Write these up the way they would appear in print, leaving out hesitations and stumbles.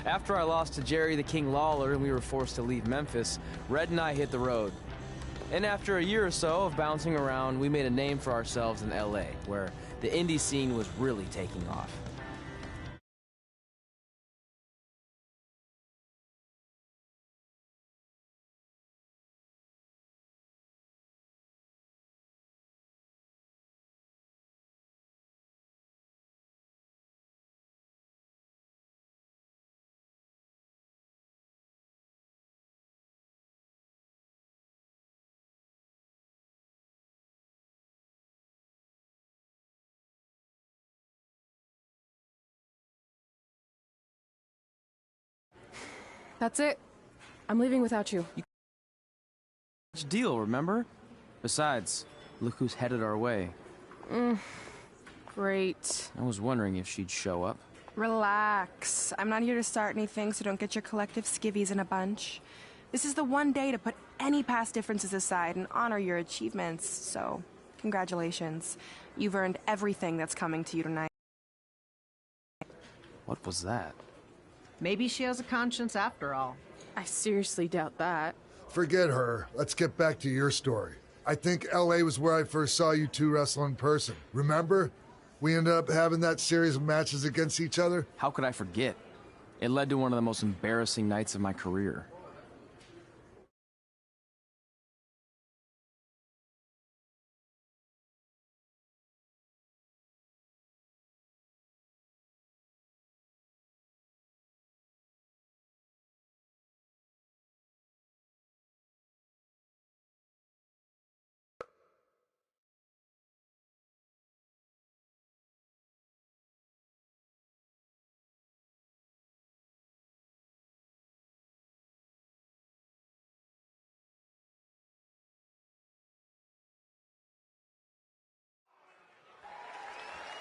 After I lost to Jerry the King Lawler and we were forced to leave Memphis, Red and I hit the road. And after a year or so of bouncing around, we made a name for ourselves in LA, where the indie scene was really taking off. That's it. I'm leaving without you. Deal, remember? Besides, look who's headed our way. Great. I was wondering if she'd show up. Relax. I'm not here to start anything, so don't get your collective skivvies in a bunch. This is the one day to put any past differences aside and honor your achievements, so congratulations. You've earned everything that's coming to you tonight. What was that? Maybe she has a conscience after all. I seriously doubt that. Forget her. Let's get back to your story. I think LA was where I first saw you two wrestle in person. Remember? We ended up having that series of matches against each other. How could I forget? It led to one of the most embarrassing nights of my career.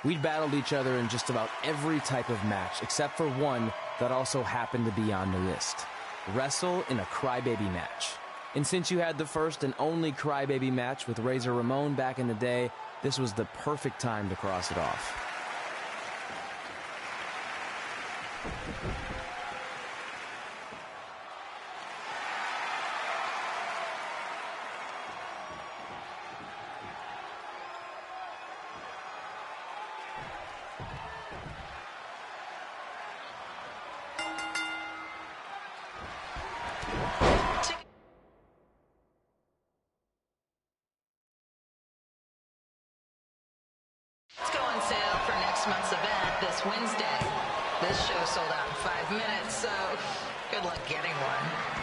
We'd battled each other in just about every type of match, except for one that also happened to be on the list. Wrestle in a crybaby match. And since you had the first and only crybaby match with Razor Ramon back in the day, this was the perfect time to cross it off. Month's event this Wednesday. This show sold out in 5 minutes, so good luck getting one.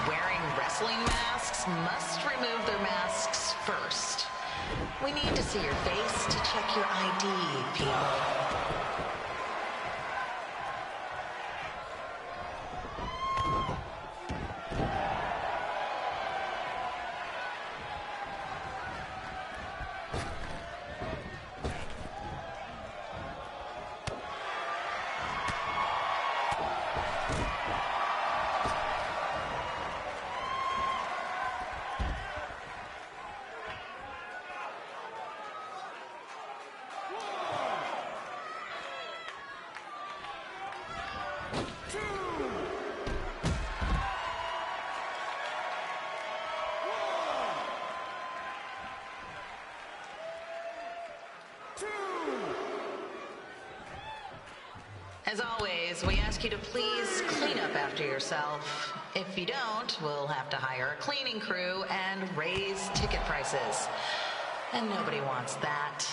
Wearing wrestling masks must remove their masks first. We need to see your face to check your ID, people. As always, we ask you to please clean up after yourself. If you don't, we'll have to hire a cleaning crew and raise ticket prices. And nobody wants that.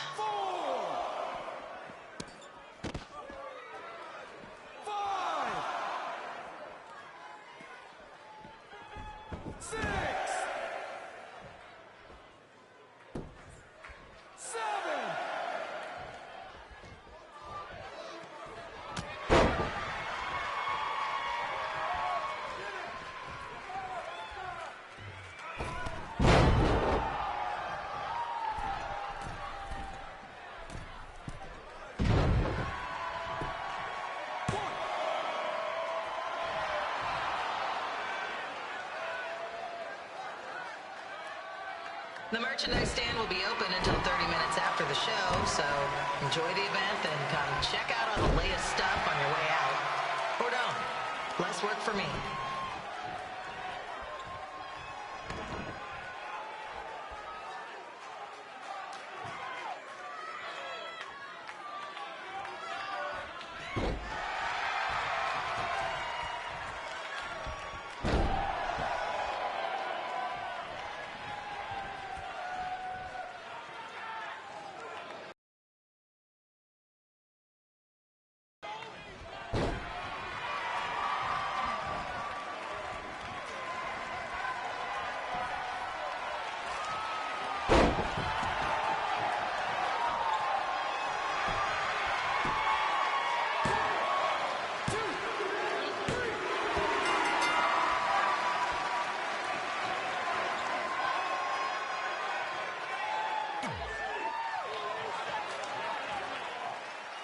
The merchandise stand will be open until 30 minutes after the show, so enjoy the event and come check out all the latest stuff on your way out. Or don't. Less work for me.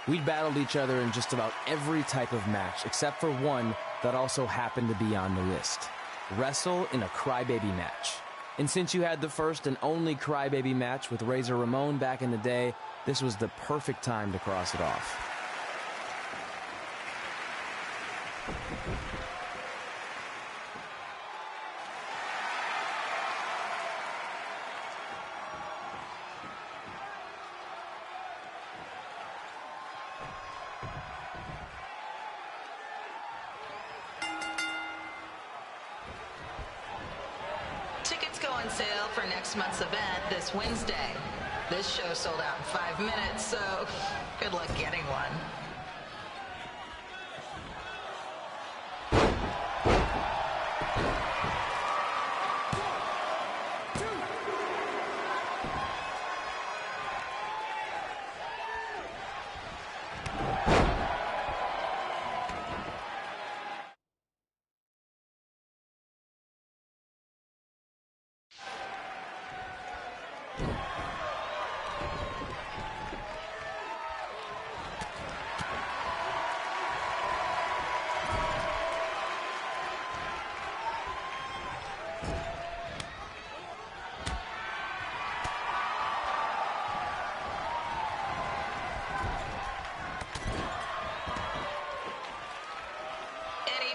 We'd battled each other in just about every type of match, except for one that also happened to be on the list. Wrestle in a crybaby match. And since you had the first and only crybaby match with Razor Ramon back in the day, this was the perfect time to cross it off. Tickets go on sale for next month's event this Wednesday. This show sold out in 5 minutes, so good luck getting one.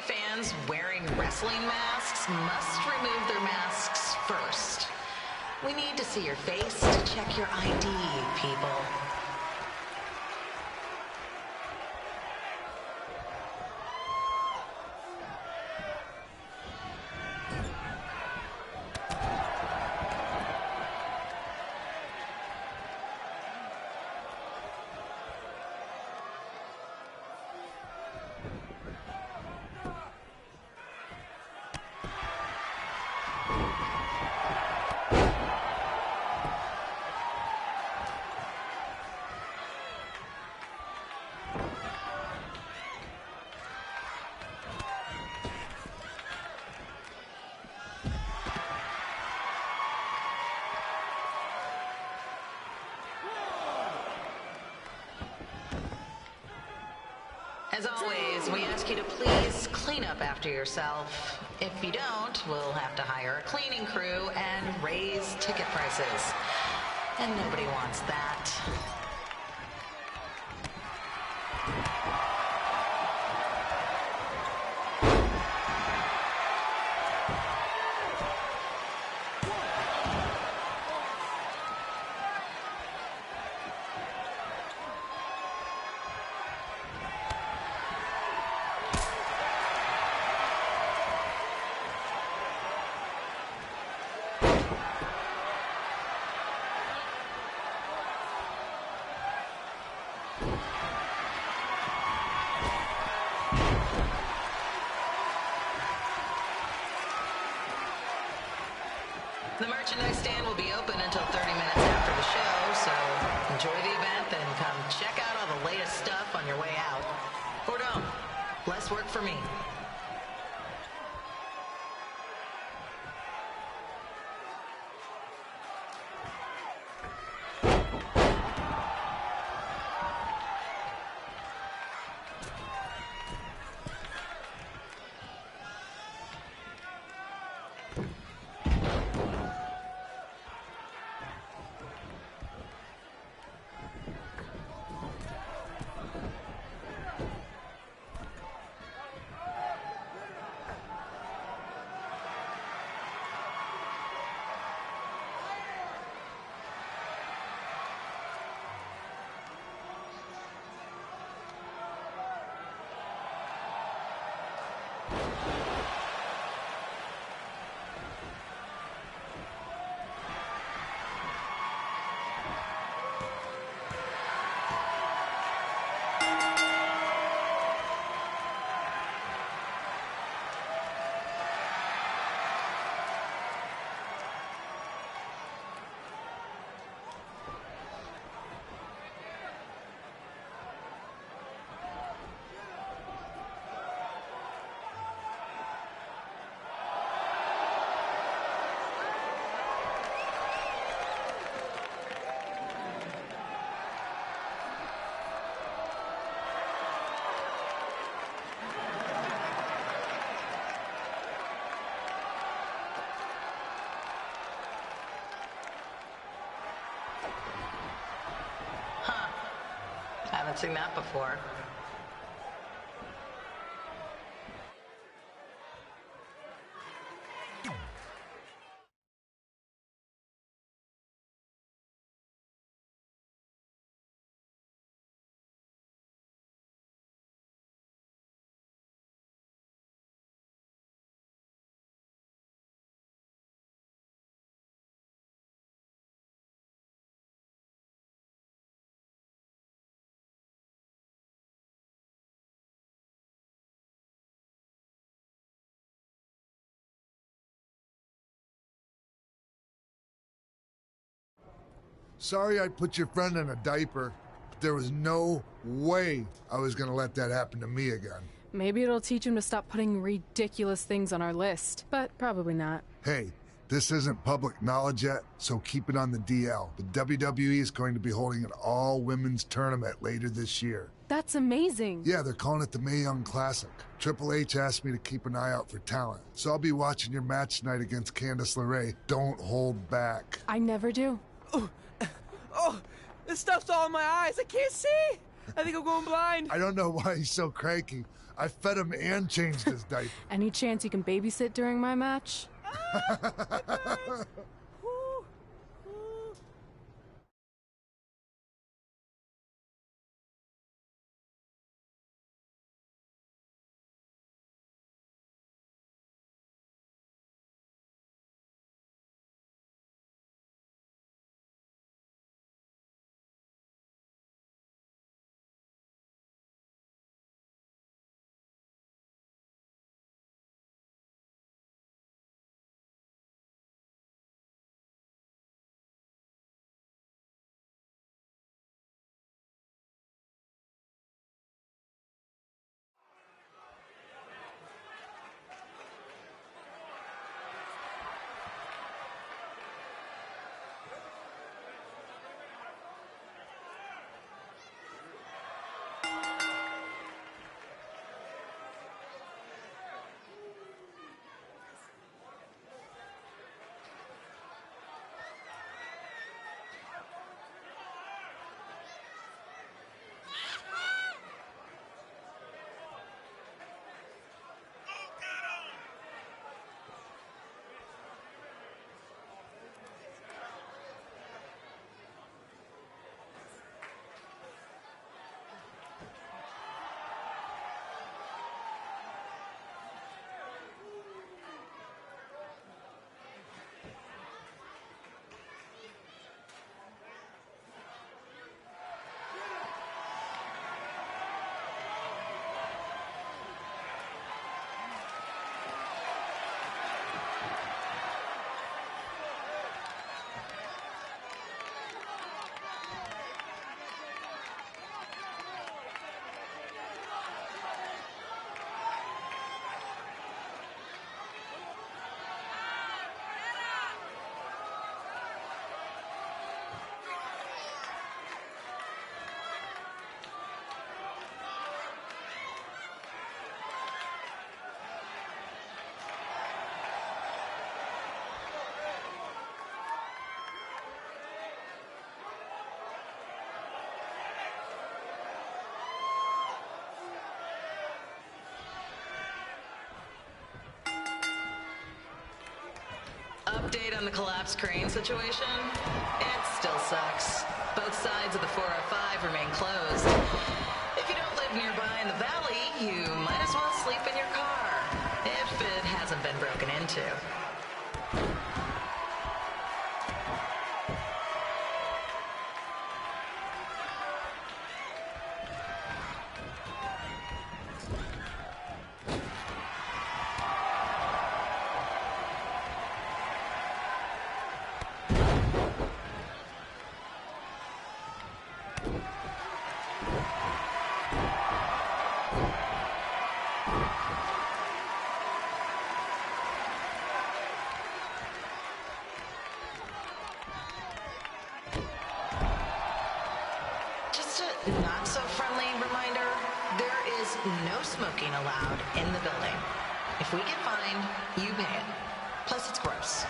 Fans wearing wrestling masks must remove their masks first. We need to see your face to check your ID, people. As always, we ask you to please clean up after yourself. If you don't, we'll have to hire a cleaning crew and raise ticket prices. And nobody wants that. The merchandise stand will be open until 30 minutes after the show, so enjoy the event and come check out all the latest stuff on your way out. Or don't. Less work for me. haven't seen that before. Sorry I put your friend in a diaper, but there was no way I was gonna let that happen to me again. Maybe it'll teach him to stop putting ridiculous things on our list, but probably not. Hey, this isn't public knowledge yet, so keep it on the DL. The WWE is going to be holding an all-women's tournament later this year. That's amazing. Yeah, they're calling it the Mae Young Classic. Triple H asked me to keep an eye out for talent, so I'll be watching your match tonight against Candice LeRae. Don't hold back. I never do. Oh, this stuff's all in my eyes. I can't see. I think I'm going blind. I don't know why he's so cranky. I fed him and changed his diaper. Any chance you can babysit during my match? Update on the collapsed crane situation? It still sucks. Both sides of the 405 remain closed. If you don't live nearby in the valley, you might as well sleep in your car, if it hasn't been broken into. Not so friendly reminder, there is no smoking allowed in the building. If we get fined, you pay it. Plus it's gross.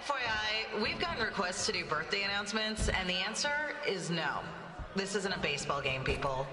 FYI, we've gotten requests to do birthday announcements, and the answer is no. This isn't a baseball game, people.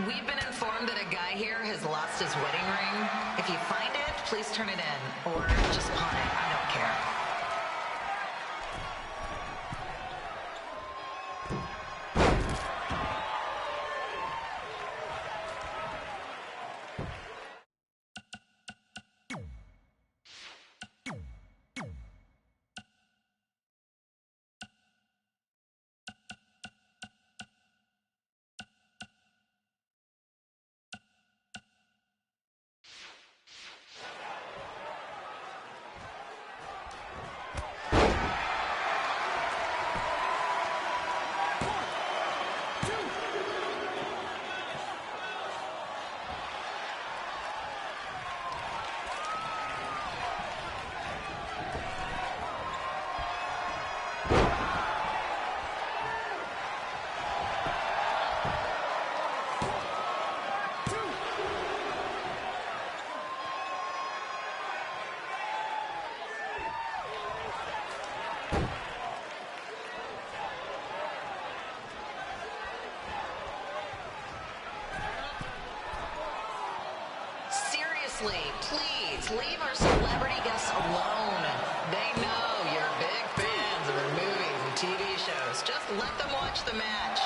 We've been informed that a guy here has lost his wedding ring. If you find it, please turn it in, or just pawn it. I don't care. Please leave our celebrity guests alone. They know you're big fans of their movies and TV shows. Just let them watch the match.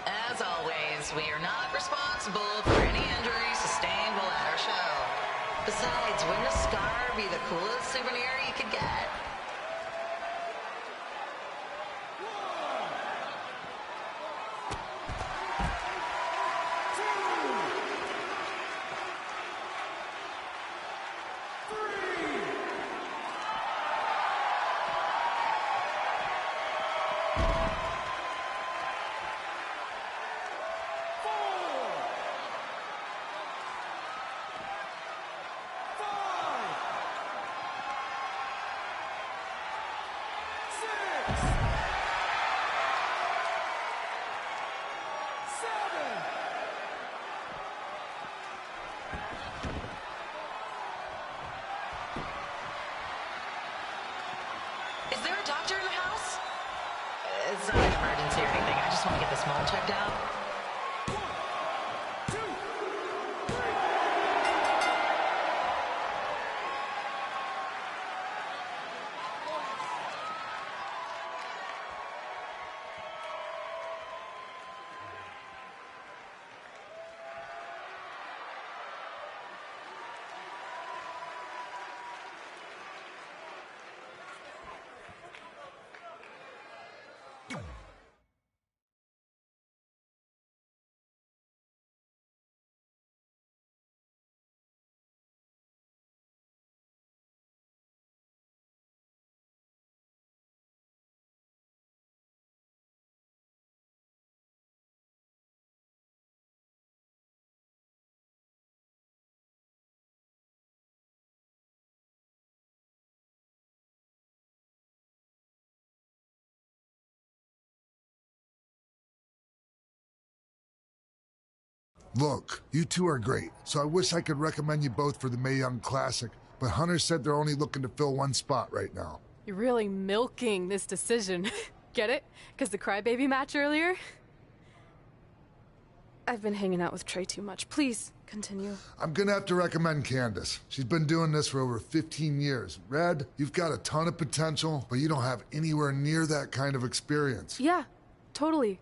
As always, we are not responsible for any injuries sustained while at our show. Besides, wouldn't a scar be the coolest souvenir you could get? Is there a doctor in the house? It's not an emergency or anything. I just want to get this mole checked out. Look, you two are great, so I wish I could recommend you both for the Mae Young Classic, but Hunter said they're only looking to fill one spot right now. You're really milking this decision. Get it? Because the crybaby match earlier? I've been hanging out with Trey too much. Please, continue. I'm gonna have to recommend Candace. She's been doing this for over 15 years. Red, you've got a ton of potential, but you don't have anywhere near that kind of experience. Yeah, totally.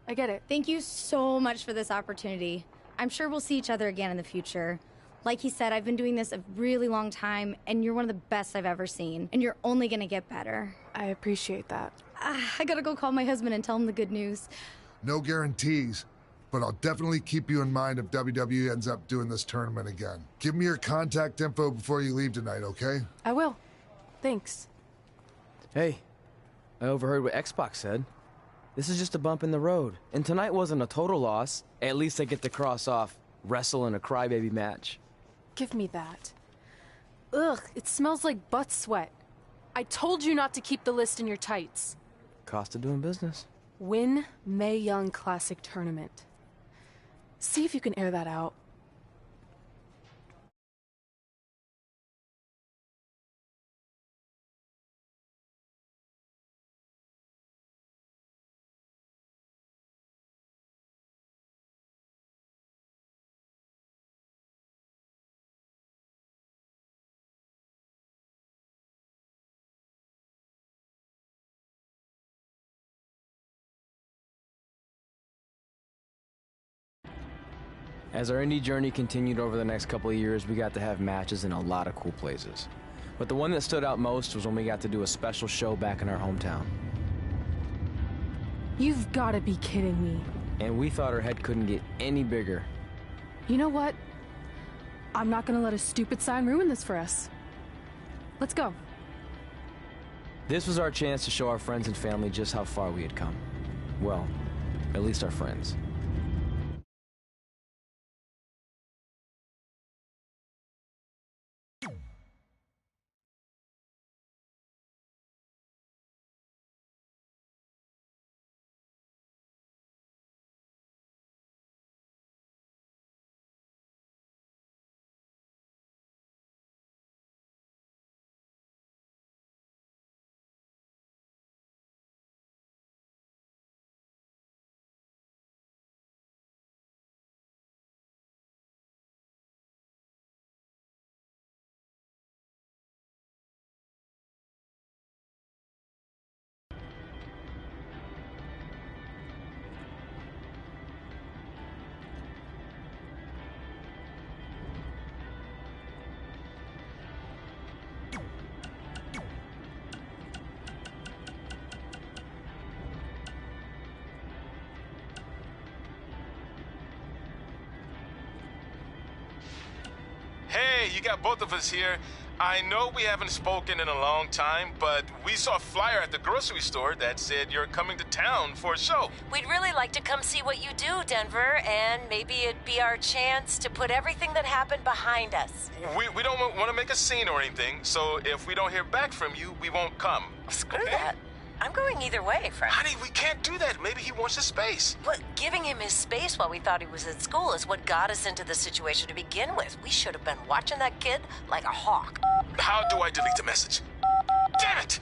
I get it. Thank you so much for this opportunity. I'm sure we'll see each other again in the future. Like he said, I've been doing this a really long time, and you're one of the best I've ever seen. And you're only gonna get better. I appreciate that. I gotta go call my husband and tell him the good news. No guarantees, but I'll definitely keep you in mind if WWE ends up doing this tournament again. Give me your contact info before you leave tonight, okay? I will. Thanks. Hey, I overheard what Xbox said. This is just a bump in the road. And tonight wasn't a total loss. At least I get to cross off wrestle in a crybaby match. Give me that. Ugh, it smells like butt sweat. I told you not to keep the list in your tights. Cost of doing business. Win Mae Young Classic Tournament. See if you can air that out. As our indie journey continued over the next couple of years, we got to have matches in a lot of cool places. But the one that stood out most was when we got to do a special show back in our hometown. You've got to be kidding me. And we thought our head couldn't get any bigger. You know what? I'm not gonna let a stupid sign ruin this for us. Let's go. This was our chance to show our friends and family just how far we had come. Well, at least our friends. Hey, you got both of us here. I know we haven't spoken in a long time, but we saw a flyer at the grocery store that said you're coming to town for a show. We'd really like to come see what you do, Denver, and maybe it'd be our chance to put everything that happened behind us. We don't want to make a scene or anything, so if we don't hear back from you, we won't come. Screw that. I'm going either way, Frank. Honey, we can't do that. Maybe he wants his space. But giving him his space while we thought he was at school is what got us into the situation to begin with. We should have been watching that kid like a hawk. How do I delete the message? Damn it!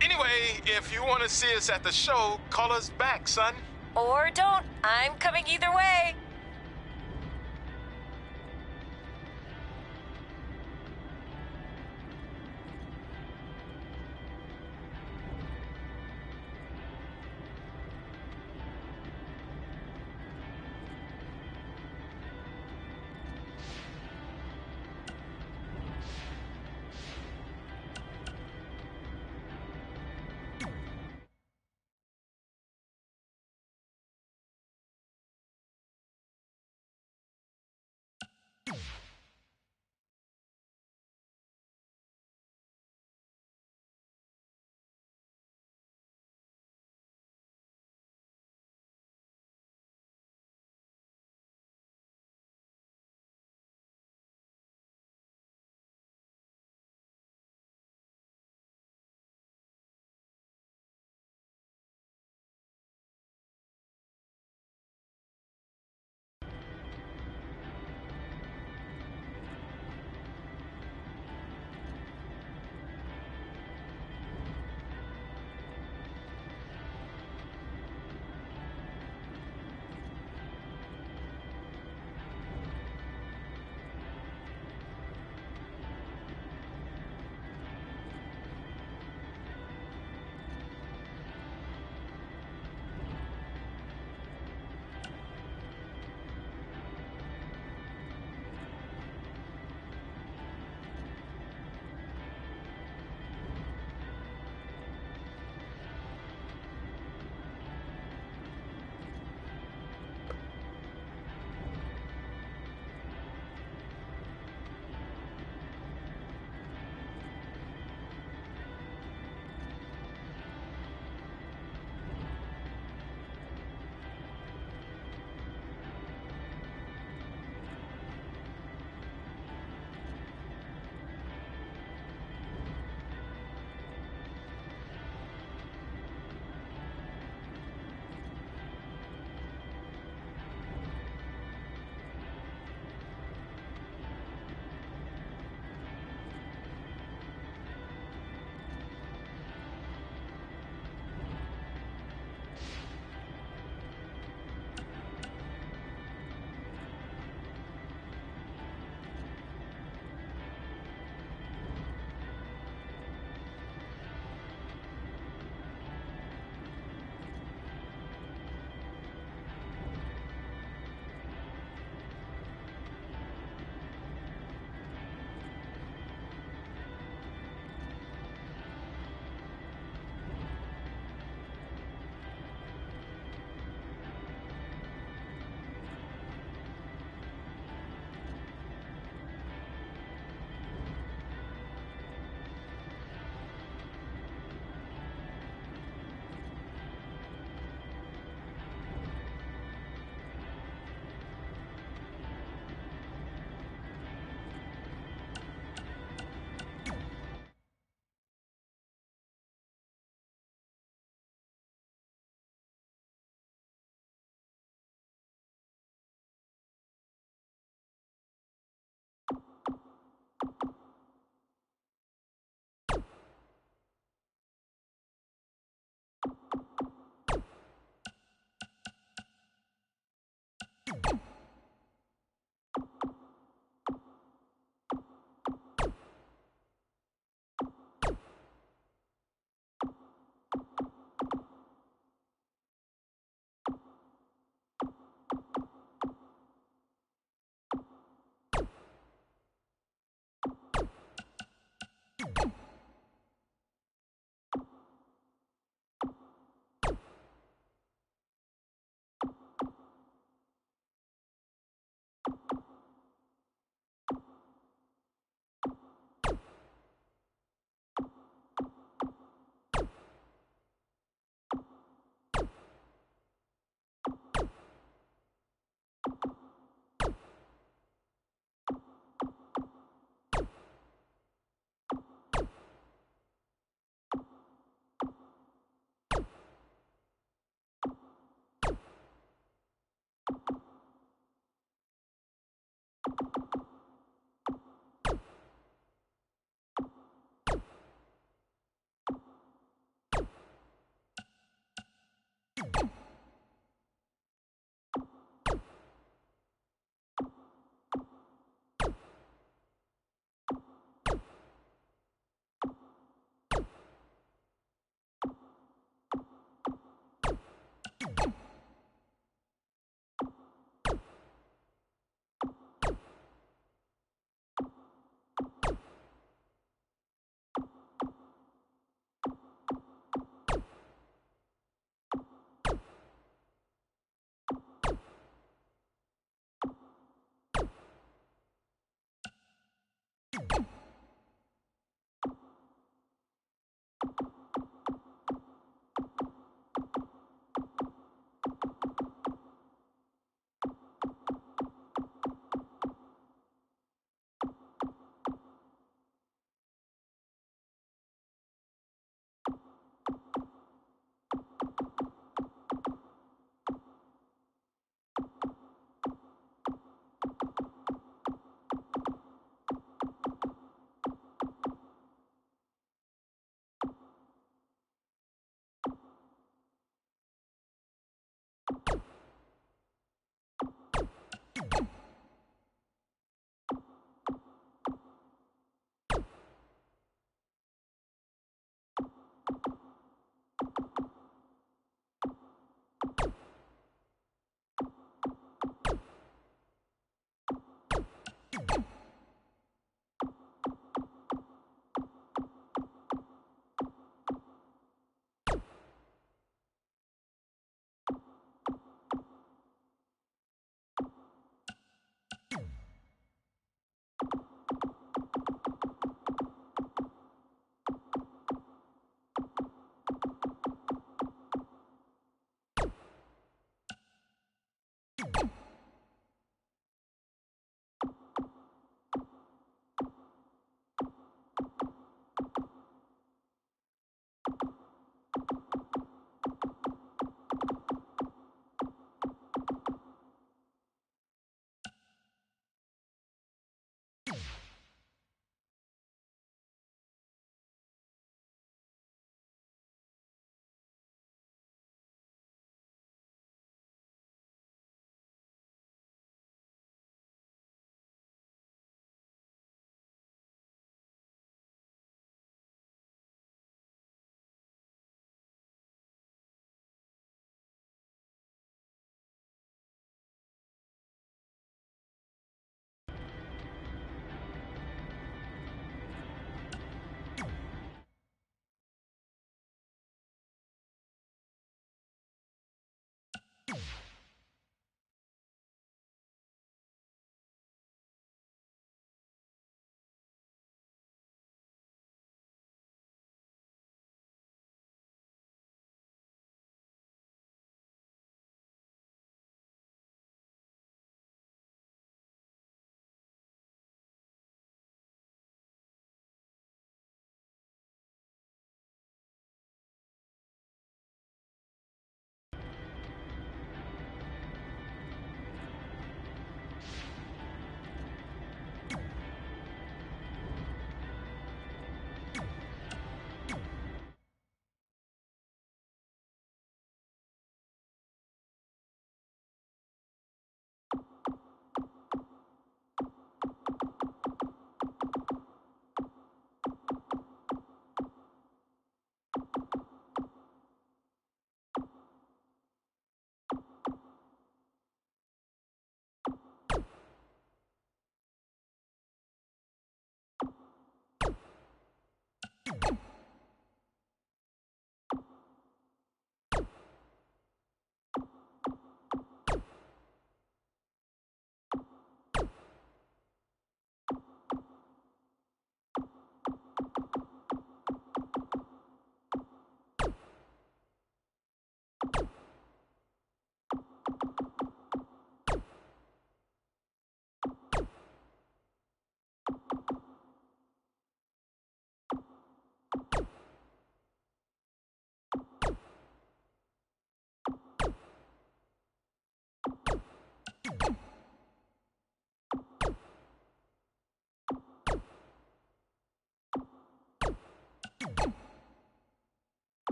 Anyway, if you want to see us at the show, call us back, son. Or don't. I'm coming either way.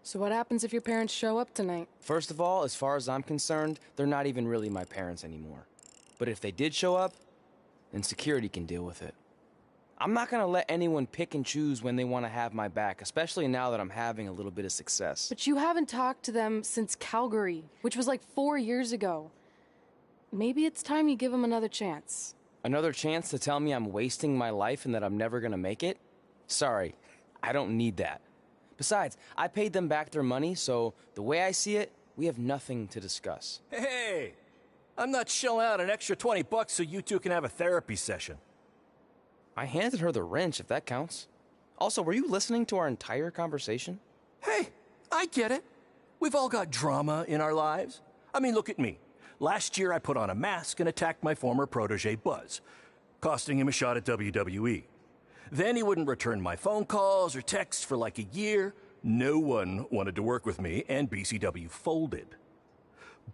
So what happens if your parents show up tonight? First of all, as far as I'm concerned, they're not even really my parents anymore. But if they did show up, then security can deal with it. I'm not gonna let anyone pick and choose when they want to have my back, especially now that I'm having a little bit of success. But you haven't talked to them since Calgary, which was like 4 years ago. Maybe it's time you give them another chance. Another chance to tell me I'm wasting my life and that I'm never gonna make it? Sorry, I don't need that. Besides, I paid them back their money, so the way I see it, we have nothing to discuss. Hey, I'm not shelling out an extra $20 so you two can have a therapy session. I handed her the wrench, if that counts. Also, were you listening to our entire conversation? Hey, I get it. We've all got drama in our lives. I mean, look at me. Last year I put on a mask and attacked my former protege Buzz, costing him a shot at WWE. Then he wouldn't return my phone calls or texts for like a year. No one wanted to work with me, and BCW folded.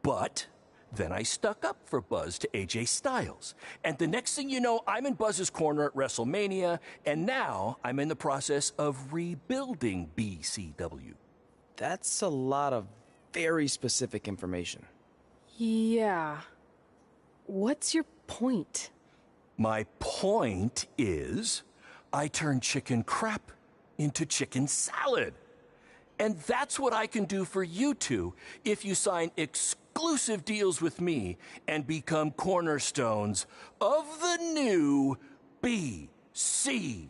But then I stuck up for Buzz to AJ Styles. And the next thing you know, I'm in Buzz's corner at WrestleMania, and now I'm in the process of rebuilding BCW. That's a lot of very specific information. Yeah. What's your point? My point is, I turned chicken crap into chicken salad. And that's what I can do for you two if you sign exclusive deals with me and become cornerstones of the new BCW.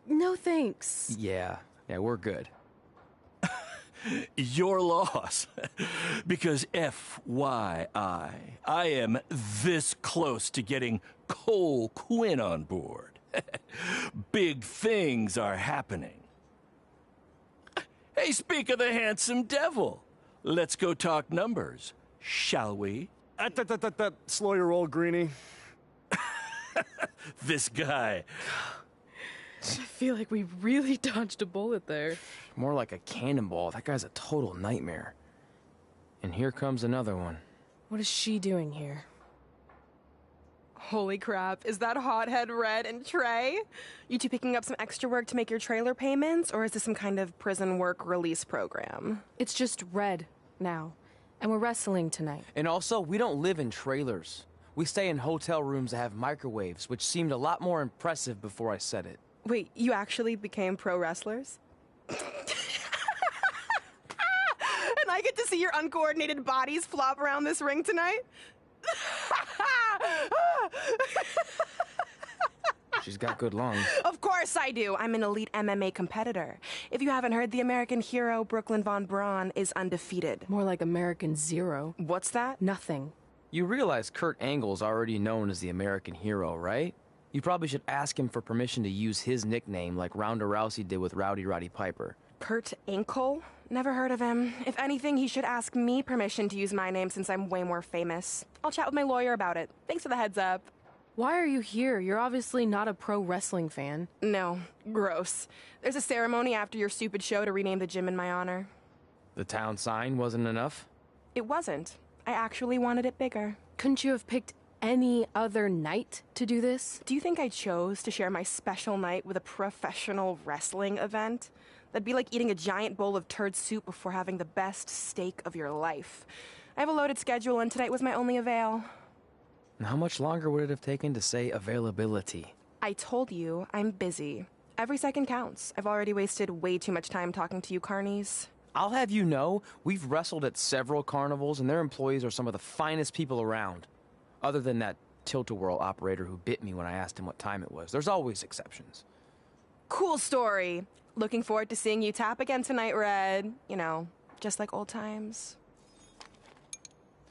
No thanks. Yeah, we're good. Your loss. Because FYI, I am this close to getting Cole Quinn on board. Big things are happening. Hey, speak of the handsome devil. Let's go talk numbers, shall we? Slow your roll, Greenie. This guy. I feel like we really dodged a bullet there. More like a cannonball. That guy's a total nightmare. And here comes another one. What is she doing here? Holy crap, is that hothead Red and Trey? You two picking up some extra work to make your trailer payments, or is this some kind of prison work release program? It's just Red now, and we're wrestling tonight. And also, we don't live in trailers. We stay in hotel rooms that have microwaves, which seemed a lot more impressive before I said it. Wait, you actually became pro wrestlers? And I get to see your uncoordinated bodies flop around this ring tonight? She's got good lungs. Of course I do. I'm an elite MMA competitor. If you haven't heard, the American hero, Brooklyn Von Braun, is undefeated. More like American Zero. What's that? Nothing. You realize Kurt Angle's already known as the American hero, right? You probably should ask him for permission to use his nickname like Ronda Rousey did with Rowdy Roddy Piper. Kurt Angle? Never heard of him. If anything, he should ask me permission to use my name since I'm way more famous. I'll chat with my lawyer about it. Thanks for the heads up. Why are you here? You're obviously not a pro wrestling fan. No, gross. There's a ceremony after your stupid show to rename the gym in my honor. The town sign wasn't enough? It wasn't. I actually wanted it bigger. Couldn't you have picked any other night to do this? Do you think I chose to share my special night with a professional wrestling event? That'd be like eating a giant bowl of turd soup before having the best steak of your life. I have a loaded schedule, and tonight was my only avail. And how much longer would it have taken to say availability? I told you, I'm busy. Every second counts. I've already wasted way too much time talking to you carnies. I'll have you know, we've wrestled at several carnivals, and their employees are some of the finest people around. Other than that tilt-a-whirl operator who bit me when I asked him what time it was. There's always exceptions. Cool story. Looking forward to seeing you tap again tonight, Red. You know, just like old times.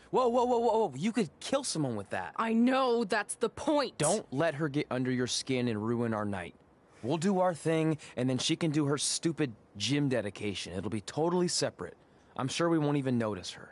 Whoa. You could kill someone with that. I know, that's the point. Don't let her get under your skin and ruin our night. We'll do our thing, and then she can do her stupid gym dedication. It'll be totally separate. I'm sure we won't even notice her.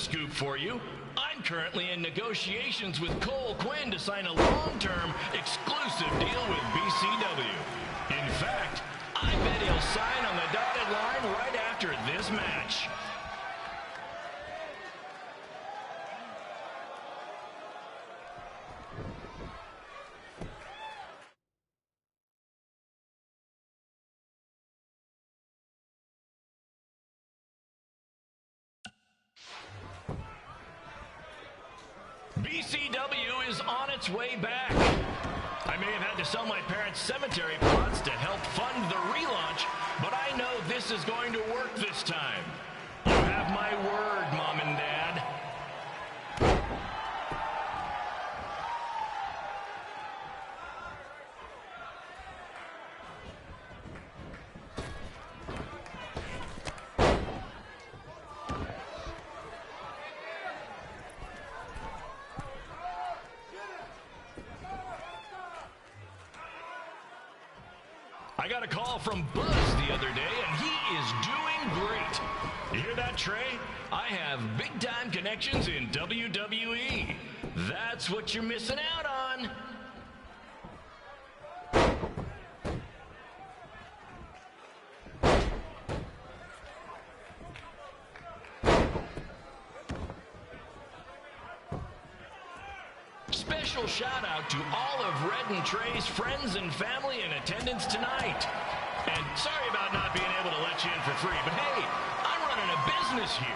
scoop for you. I'm currently in negotiations with Cole Quinn to sign a long-term, exclusive deal with BCW. In fact, I bet he'll sign on the dotted line right after this match. BCW is on its way back. I may have had to sell my parents' cemetery plots to help fund the relaunch, but I know this is going to work this time. You have my word, Mom and Dad. I got a call from Buzz the other day, and he is doing great. You hear that, Trey? I have big-time connections in WWE. That's what you're missing out on. Special shout out to all of Red and Trey's friends and family in attendance tonight. And sorry about not being able to let you in for free, but hey, I'm running a business here.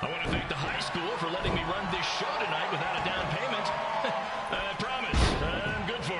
I want to thank the high school for letting me run this show tonight without a down payment. I promise, I'm good for it.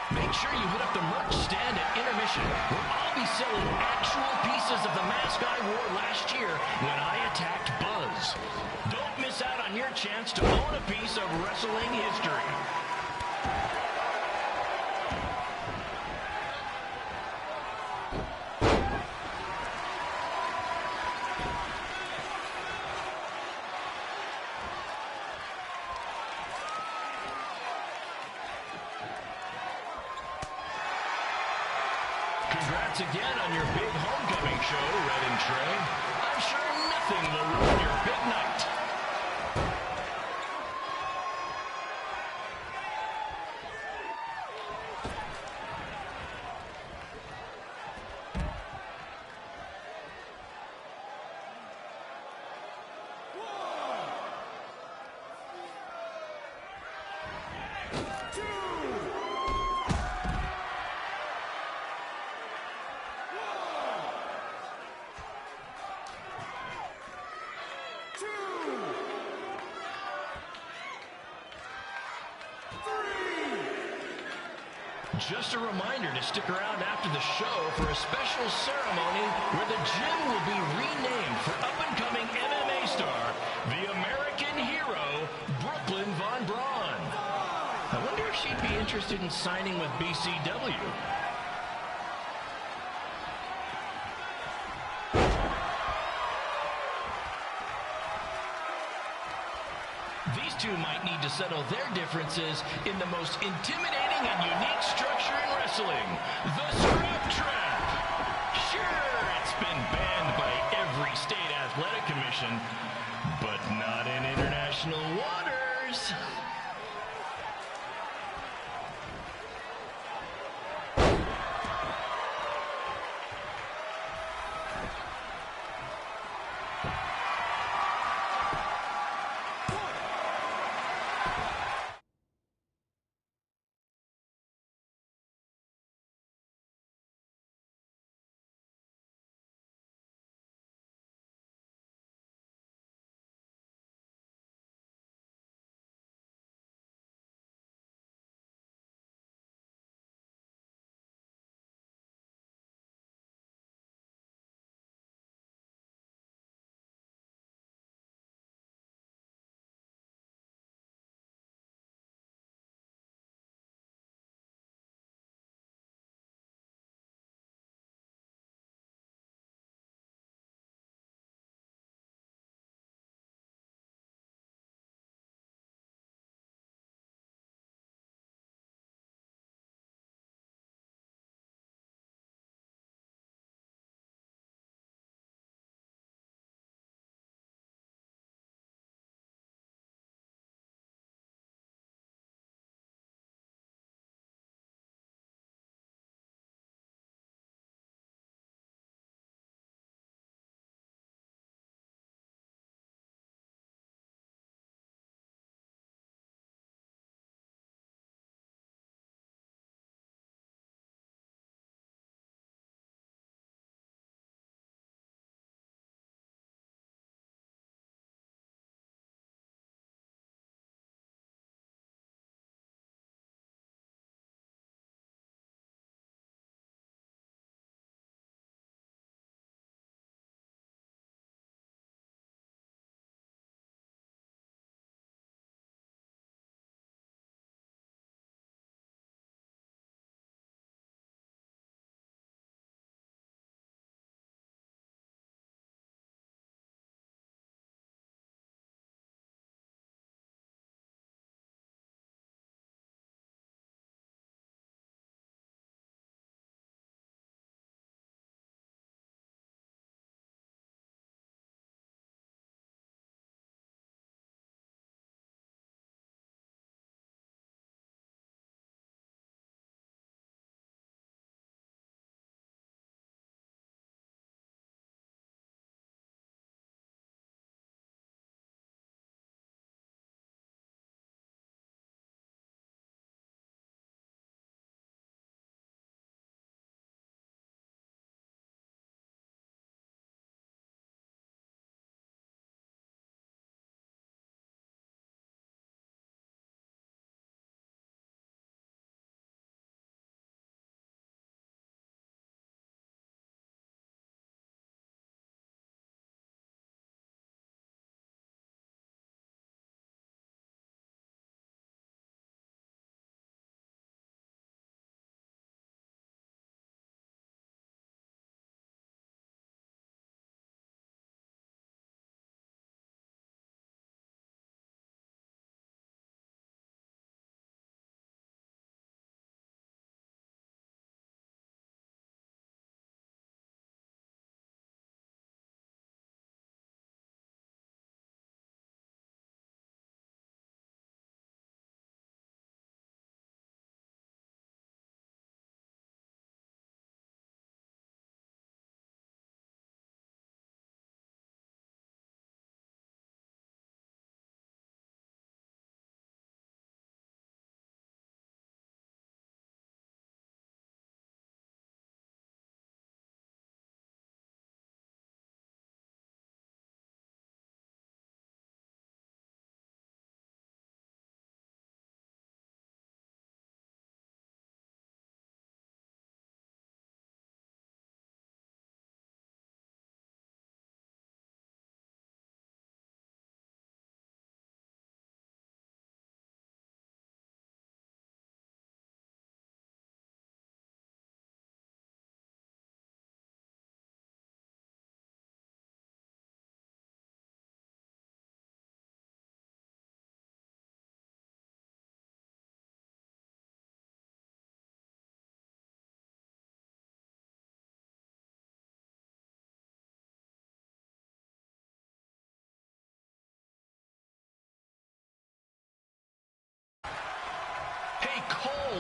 Make sure you hit up the merch stand at intermission, where I'll be selling actual pieces of the mask I wore last year when I attacked Buzz. Don't miss out on your chance to own a piece of wrestling history. Congrats again on your big homecoming upcoming show, Red and Trey. I'm sure nothing will ruin your big night. Just a reminder to stick around after the show for a special ceremony where the gym will be renamed for up-and-coming MMA star, the American hero, Brooklyn Von Braun. I wonder if she'd be interested in signing with BCW. These two might need to settle their differences in the most intimidating and unique structure in wrestling, the Scrap Trap. Sure, it's been banned by every state athletic commission, but not in international waters.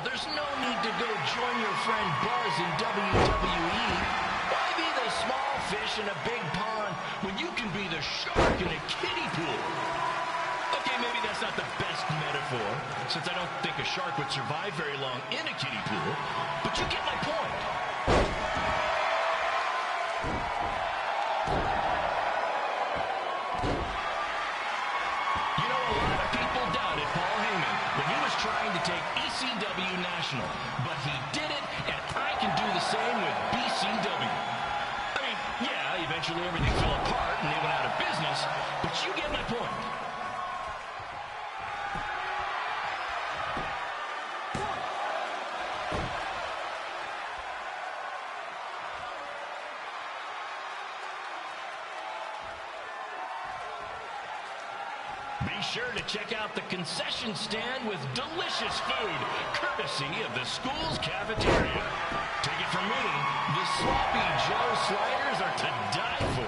there's no need to go join your friend Buzz in WWE. Why be the small fish in a big pond when you can be the shark in a kiddie pool? Okay, maybe that's not the best metaphor, since I don't think a shark would survive very long in a kiddie pool, but you get my point. You know, a lot of people doubted Paul Heyman when he was trying to take ECW national, but he did it, and I can do the same with BCW. I mean, yeah, eventually everything fell apart and they went out of business, but you get my point. Be sure to check out the concession stand with delicious food, courtesy of the school's cafeteria. Take it from me, the Sloppy Joe sliders are to die for.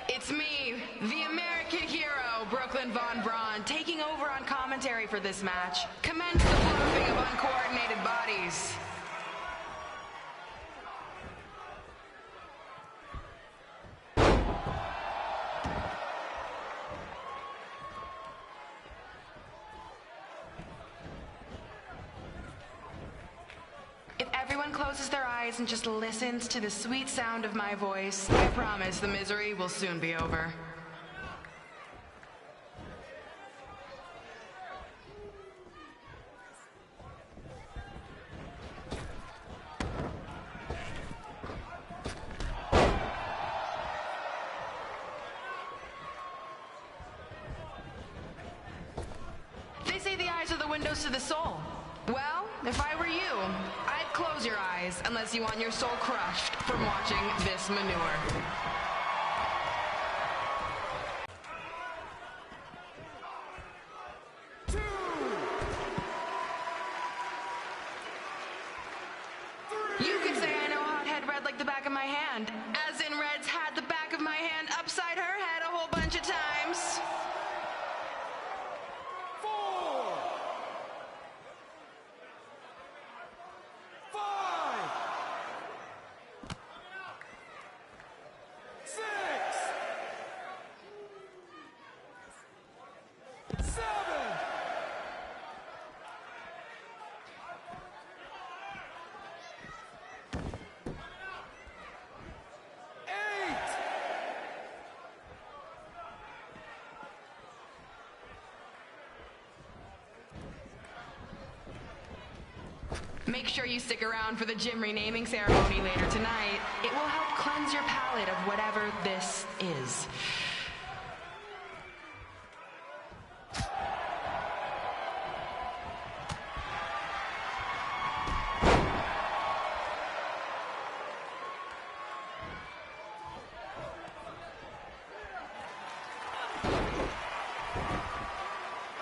It's me, the American hero, Brooklyn Von Braun, taking over on commentary for this match. Commence the fluffing of uncoordinated bodies. If everyone closes their eyes and just listens to the sweet sound of my voice, I promise the misery will soon be over. goes to the soul. Well, if I were you, I'd close your eyes unless you want your soul crushed from watching this manure. You could say I know Hothead Red like the back of my hand, as in Red's had the back of my hand upside her head a whole bunch of times. 4, 5, 6, 7, 8. Make sure you stick around for the gym renaming ceremony later tonight. It will help cleanse your palate of whatever this is.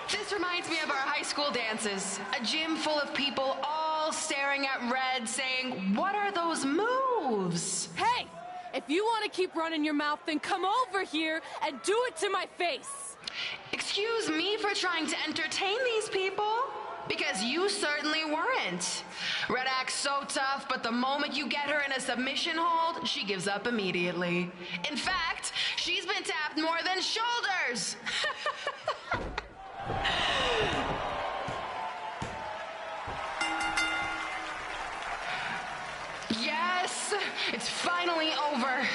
This reminds me of our high school dances. A gym full of people all staring at Red saying, "What are those moves?" Hey! If you want to keep running your mouth, then come over here and do it to my face! Excuse me for trying to entertain these people? Because you certainly weren't. Red acts so tough, but the moment you get her in a submission hold, she gives up immediately. In fact, she's been tapped more than shoulders. Yes, it's finally over.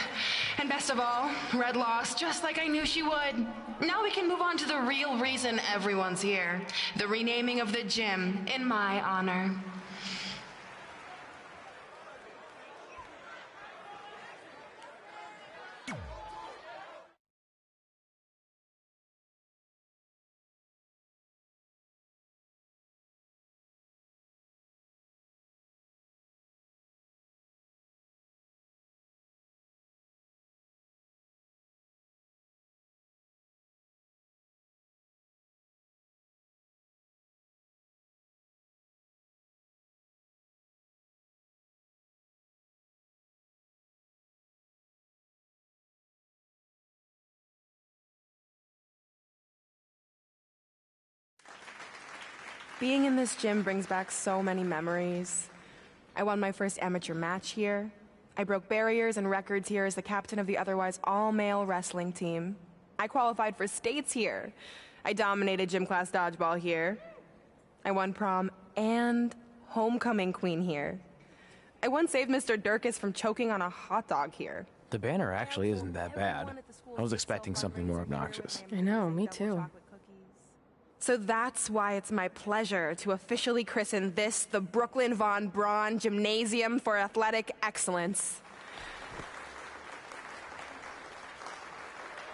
And best of all, Red lost just like I knew she would. Now we can move on to the real reason everyone's here. The renaming of the gym in my honor. Being in this gym brings back so many memories. I won my first amateur match here. I broke barriers and records here as the captain of the otherwise all-male wrestling team. I qualified for states here. I dominated gym class dodgeball here. I won prom and homecoming queen here. I once saved Mr. Durkis from choking on a hot dog here. The banner actually isn't that bad. I was expecting something more obnoxious. I know, me too. So that's why it's my pleasure to officially christen this the Brooklyn Von Braun Gymnasium for Athletic Excellence.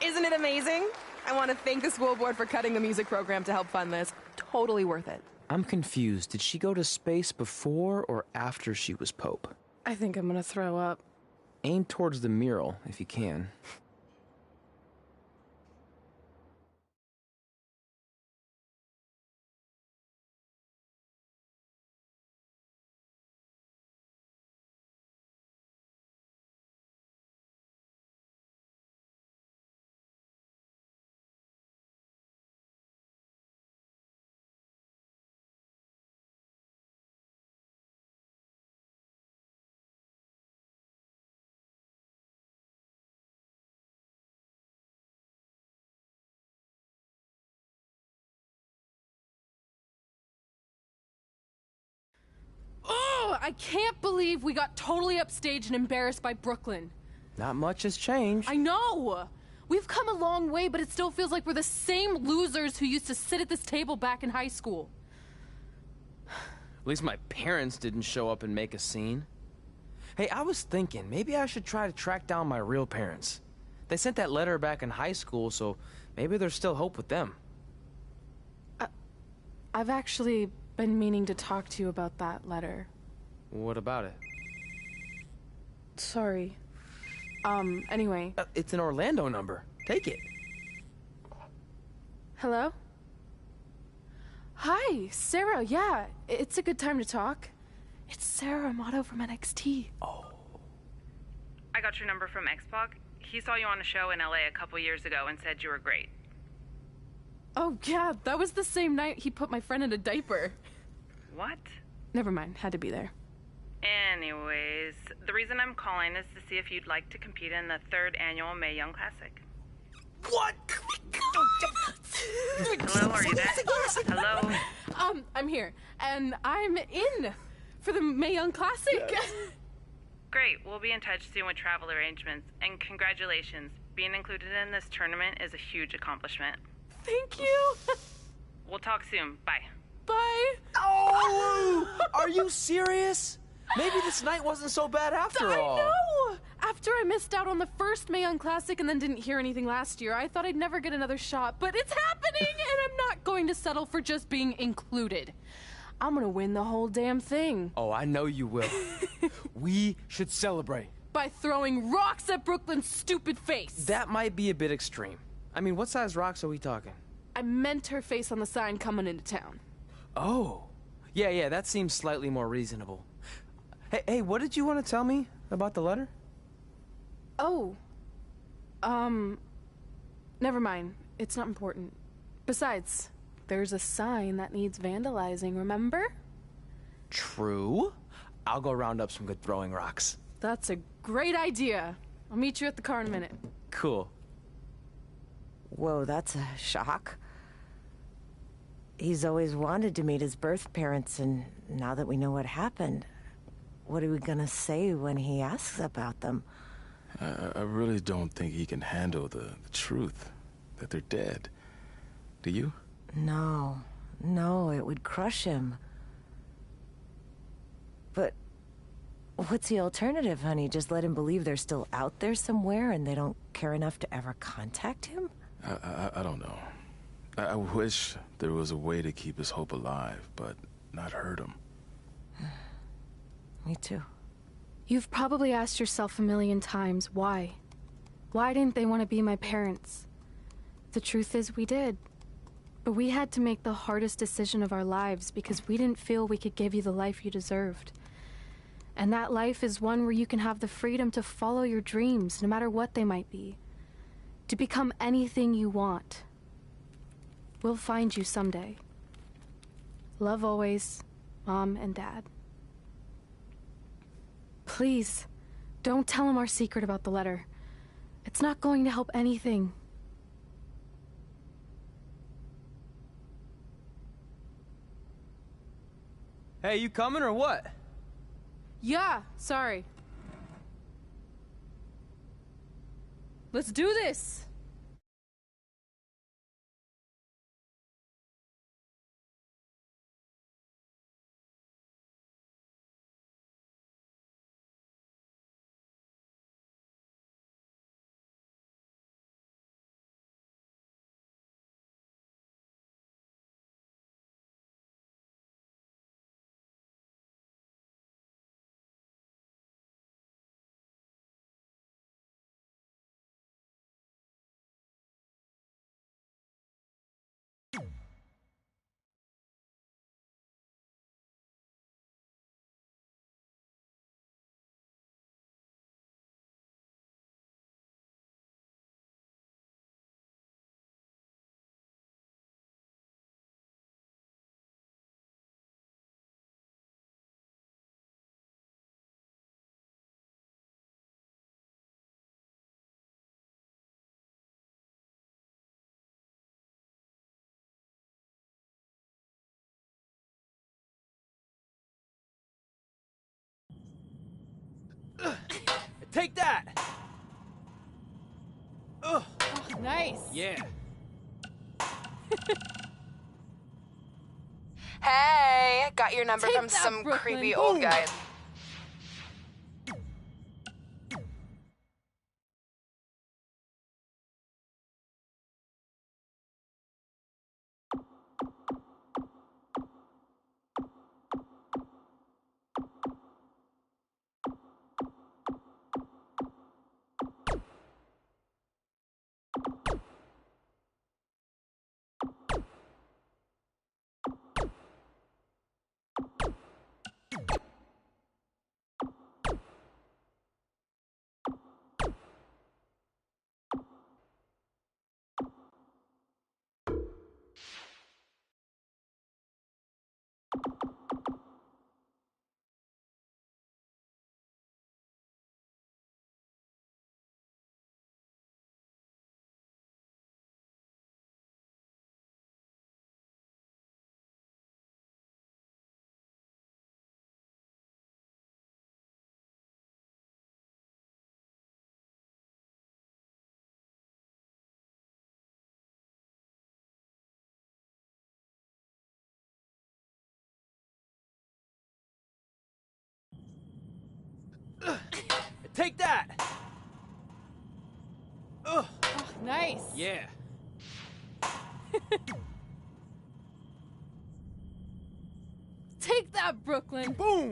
Isn't it amazing? I want to thank the school board for cutting the music program to help fund this. Totally worth it. I'm confused. Did she go to space before or after she was Pope? I think I'm gonna throw up. Aim towards the mural, if you can. Oh, I can't believe we got totally upstaged and embarrassed by Brooklyn. Not much has changed. I know! We've come a long way, but it still feels like we're the same losers who used to sit at this table back in high school. At least my parents didn't show up and make a scene. Hey, I was thinking, maybe I should try to track down my real parents. They sent that letter back in high school, so maybe there's still hope with them. I've actually been meaning to talk to you about that letter. What about it? Sorry. Anyway. It's an Orlando number. Take it. Hello? Hi, Sarah. Yeah, it's a good time to talk. It's Sarah Amato from NXT. Oh. I got your number from X-Pac. He saw you on a show in LA a couple years ago and said you were great. Oh, yeah, that was the same night he put my friend in a diaper. What? Never mind, had to be there. Anyways, the reason I'm calling is to see if you'd like to compete in the 3rd annual Mae Young Classic. What? Hello, are you there? Hello? I'm here, and I'm in for the Mae Young Classic. Yes. Great, we'll be in touch soon with travel arrangements, and congratulations. Being included in this tournament is a huge accomplishment. Thank you. We'll talk soon. Bye. Bye. Oh! Are you serious? Maybe this night wasn't so bad after all. I know! After I missed out on the first Mae Young Classic and then didn't hear anything last year, I thought I'd never get another shot, but it's happening, and I'm not going to settle for just being included. I'm gonna win the whole damn thing. Oh, I know you will. We should celebrate. By throwing rocks at Brooklyn's stupid face. That might be a bit extreme. I mean, what size rocks are we talking? I meant her face on the sign coming into town. Oh. Yeah, that seems slightly more reasonable. Hey, what did you want to tell me about the letter? Oh. Never mind. It's not important. Besides, there's a sign that needs vandalizing, remember? True. I'll go round up some good throwing rocks. That's a great idea. I'll meet you at the car in a minute. Cool. Whoa, that's a shock. He's always wanted to meet his birth parents, and now that we know what happened, what are we gonna say when he asks about them? I really don't think he can handle the truth, that they're dead. Do you? No, it would crush him. But what's the alternative, honey? Just let him believe they're still out there somewhere and they don't care enough to ever contact him? I don't know. I wish there was a way to keep his hope alive, but not hurt him. Me too. You've probably asked yourself a million times, why? Why didn't they want to be my parents? The truth is, we did. But we had to make the hardest decision of our lives because we didn't feel we could give you the life you deserved. And that life is one where you can have the freedom to follow your dreams, no matter what they might be. To become anything you want. We'll find you someday. Love always, Mom and Dad. Please, don't tell him our secret about the letter. It's not going to help anything. Hey, you coming or what? Yeah, sorry. Let's do this! Take that! Ugh. Oh, nice! Yeah. Hey, got your number Take from that, some Brooklyn. creepy old guy. Take that! Ugh. Oh, nice. Yeah. Take that, Brooklyn. Boom!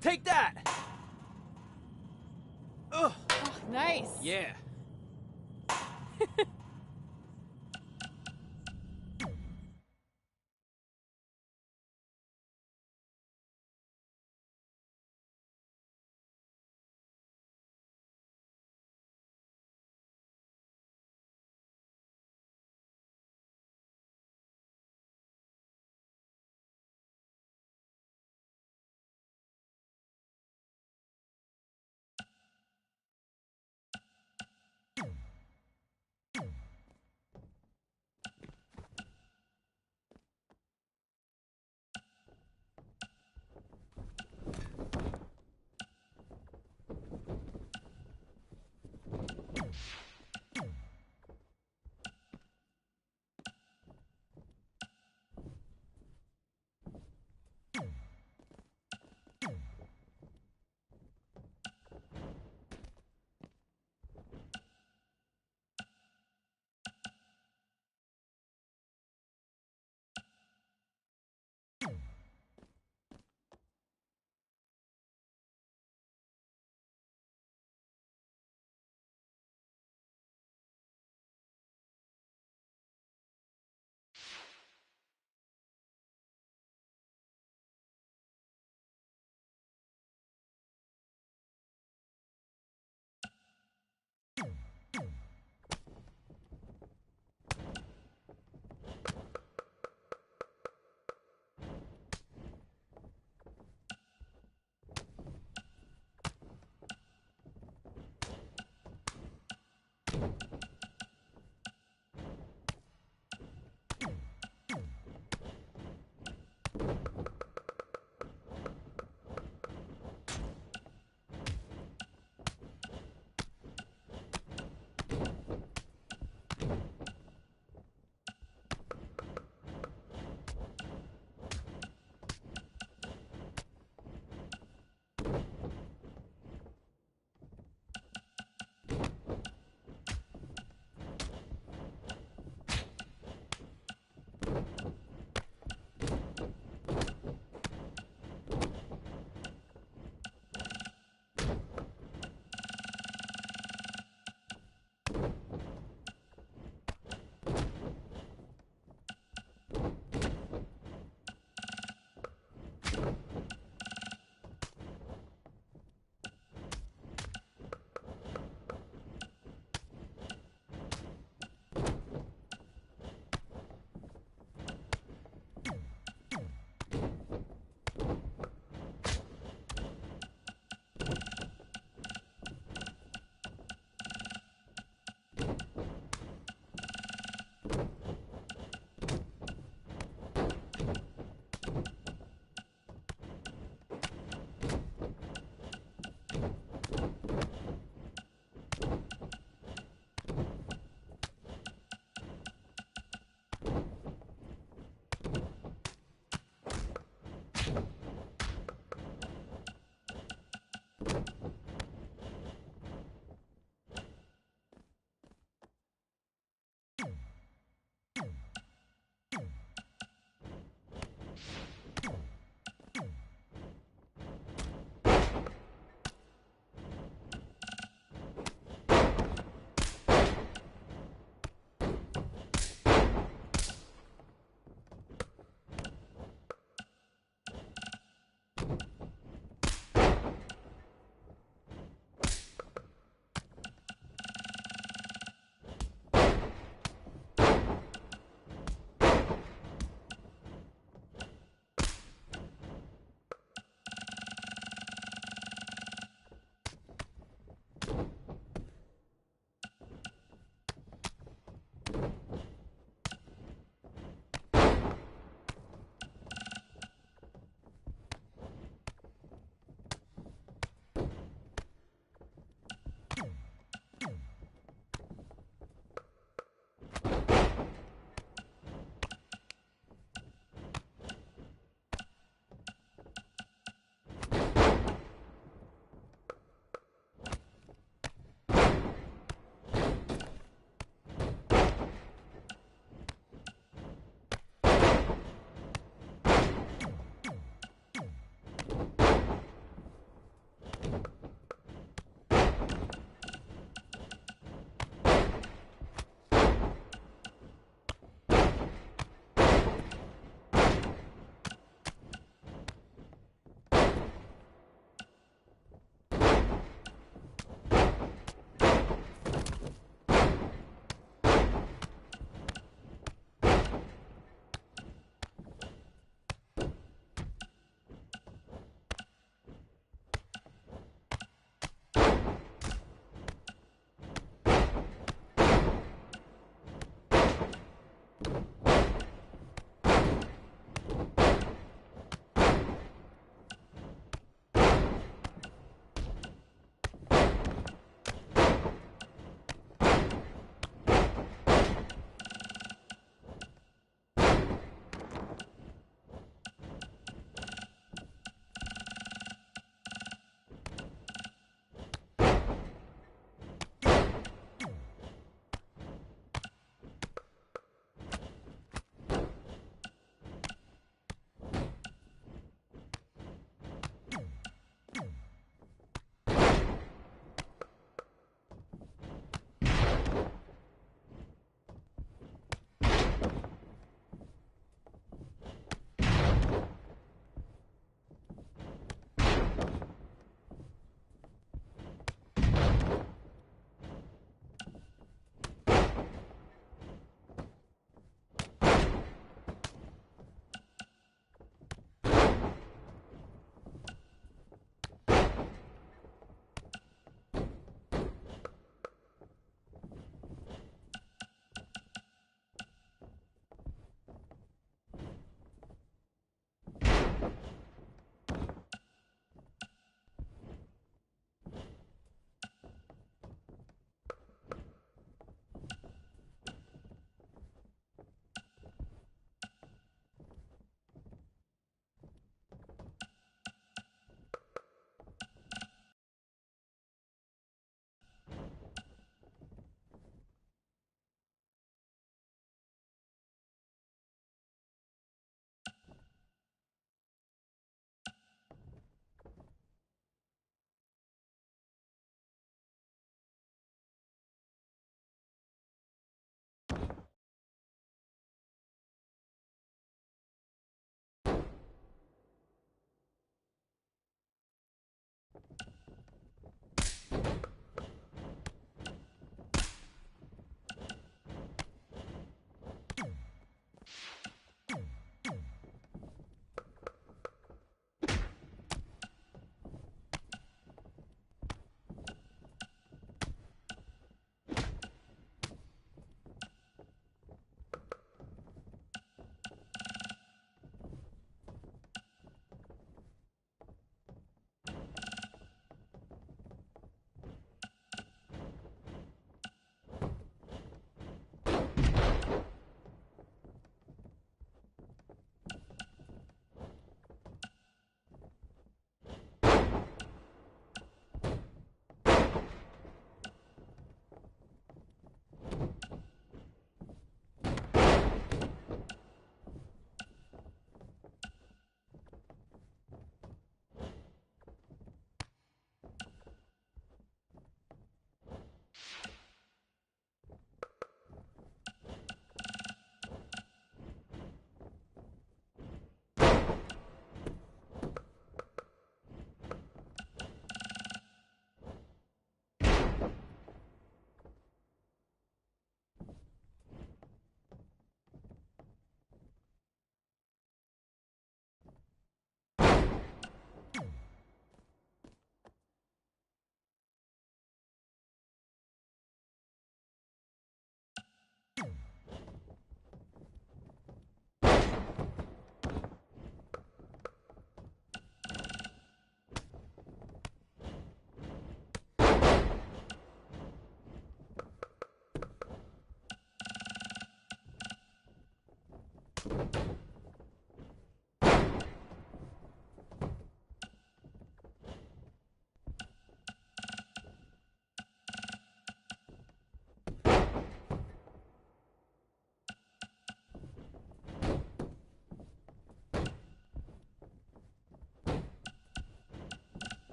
Take that! Ugh. Oh, nice. Yeah.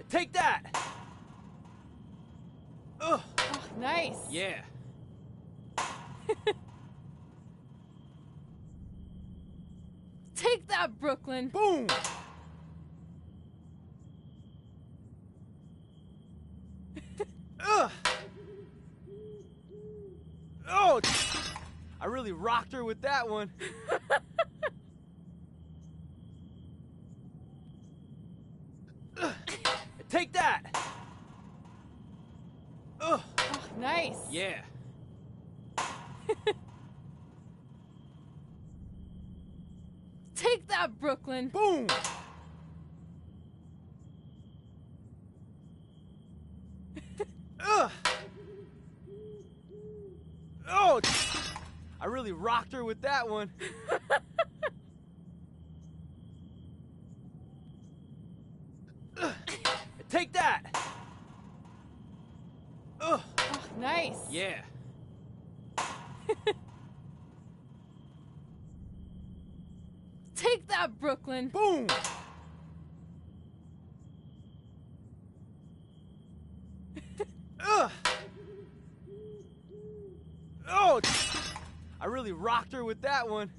Take that! Ugh. Oh, nice. Yeah. Take that, Brooklyn. Boom! Ugh. Oh! I really rocked her with that one. Take that! Ugh. Oh, nice. Yeah. Take that, Brooklyn. Boom! Ugh. Oh! I really rocked her with that one. Take that! Ugh. Oh, nice. Yeah. Take that, Brooklyn. Boom! Ugh. Oh! I really rocked her with that one.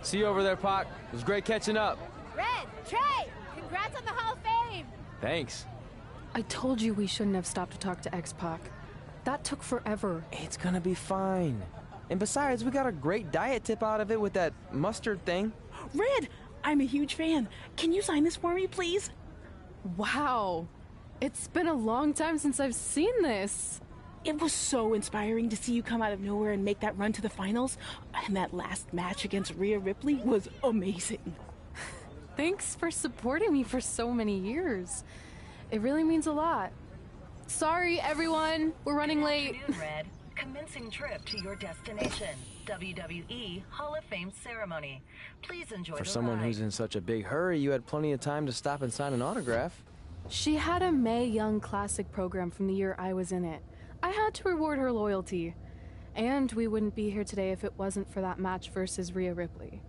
See you over there, Pac. It was great catching up. Red, Trey, congrats on the Hall of Fame. Thanks. I told you we shouldn't have stopped to talk to X-Pac. That took forever. It's gonna be fine. And besides, we got a great diet tip out of it with that mustard thing. Red, I'm a huge fan. Can you sign this for me, please? Wow. It's been a long time since I've seen this. It was so inspiring to see you come out of nowhere and make that run to the finals. And that last match against Rhea Ripley was amazing. Thanks for supporting me for so many years. It really means a lot. Sorry, everyone. We're running late. Good afternoon, Red. Commencing trip to your destination. WWE Hall of Fame ceremony. Please enjoy For the someone ride. who's in such a big hurry, you had plenty of time to stop and sign an autograph. She had a Mae Young Classic program from the year I was in it. I had to reward her loyalty. And we wouldn't be here today if it wasn't for that match versus Rhea Ripley.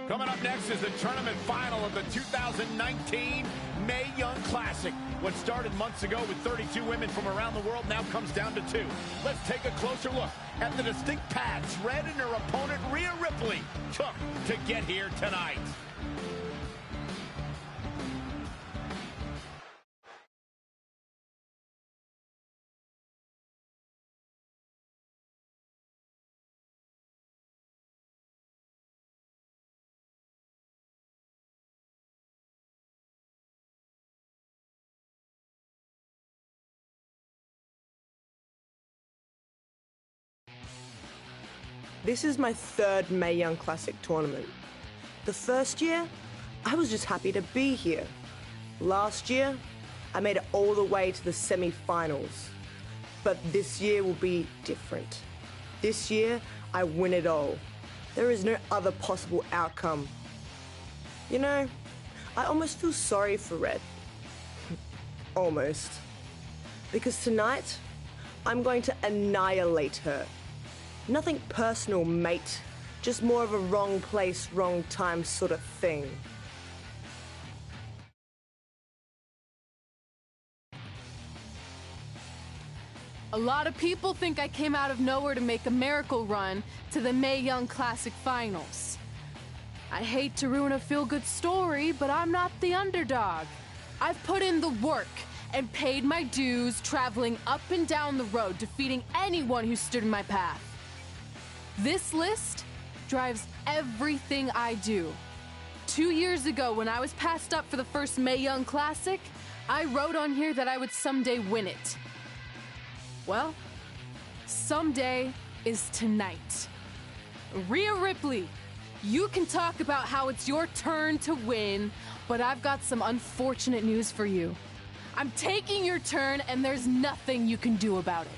Coming up next is the tournament final of the 2019 Mae Young Classic. What started months ago with 32 women from around the world now comes down to 2. Let's take a closer look at the distinct paths Red and her opponent Rhea Ripley took to get here tonight. This is my third Mae Young Classic tournament. The first year, I was just happy to be here. Last year, I made it all the way to the semi-finals. But this year will be different. This year, I win it all. There is no other possible outcome. You know, I almost feel sorry for Red. Almost. Because tonight, I'm going to annihilate her. Nothing personal, mate. Just more of a wrong place, wrong time sort of thing. A lot of people think I came out of nowhere to make a miracle run to the Mae Young Classic Finals. I hate to ruin a feel-good story, but I'm not the underdog. I've put in the work and paid my dues traveling up and down the road, defeating anyone who stood in my path. This list drives everything I do. 2 years ago, when I was passed up for the first Mae Young Classic, I wrote on here that I would someday win it. Well, someday is tonight. Rhea Ripley, you can talk about how it's your turn to win, but I've got some unfortunate news for you. I'm taking your turn, and there's nothing you can do about it.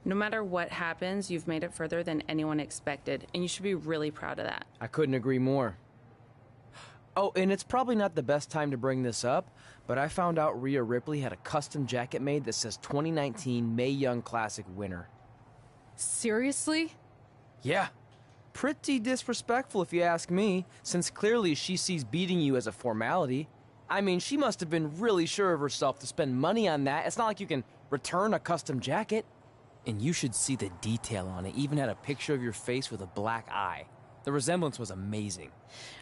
No matter what happens, you've made it further than anyone expected, and you should be really proud of that. I couldn't agree more. Oh, and it's probably not the best time to bring this up, but I found out Rhea Ripley had a custom jacket made that says 2019 Mae Young Classic winner. Seriously? Yeah. Pretty disrespectful if you ask me, since clearly she sees beating you as a formality. I mean, she must have been really sure of herself to spend money on that. It's not like you can return a custom jacket. And you should see the detail on it. Even had a picture of your face with a black eye. The resemblance was amazing.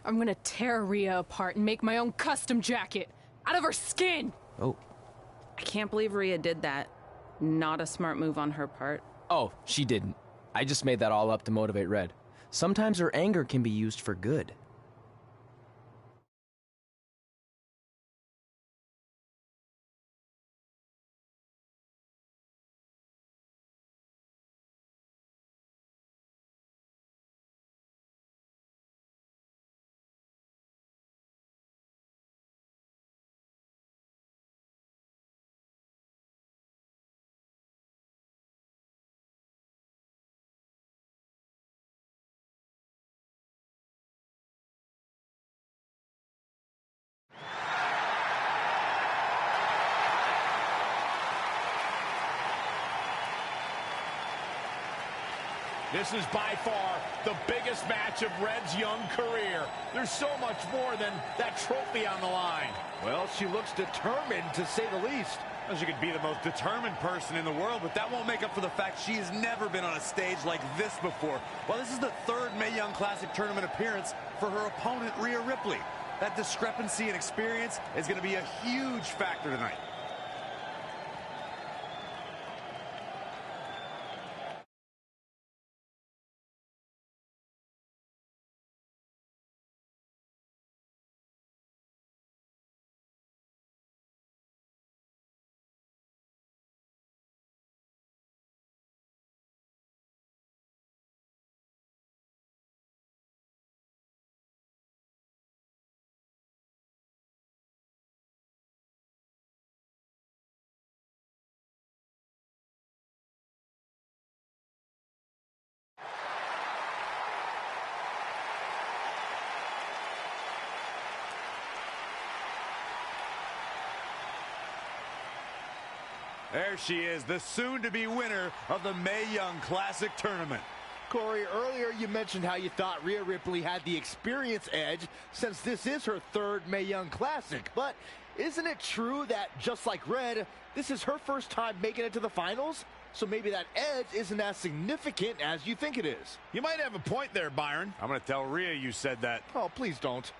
I'm gonna tear Rhea apart and make my own custom jacket out of her skin! Oh. I can't believe Rhea did that. Not a smart move on her part. Oh, she didn't. I just made that all up to motivate Red. Sometimes her anger can be used for good. This is by far the biggest match of Red's young career. There's so much more than that trophy on the line. Well, she looks determined, to say the least. Well, she could be the most determined person in the world, but that won't make up for the fact she has never been on a stage like this before. Well, this is the third Mae Young Classic tournament appearance for her opponent, Rhea Ripley. That discrepancy in experience is going to be a huge factor tonight. There she is, the soon-to-be winner of the Mae Young Classic tournament. Corey, earlier you mentioned how you thought Rhea Ripley had the experience edge since this is her third Mae Young Classic. But isn't it true that, just like Red, this is her first time making it to the finals? So maybe that edge isn't as significant as you think it is. You might have a point there, Byron. I'm going to tell Rhea you said that. Oh, please don't.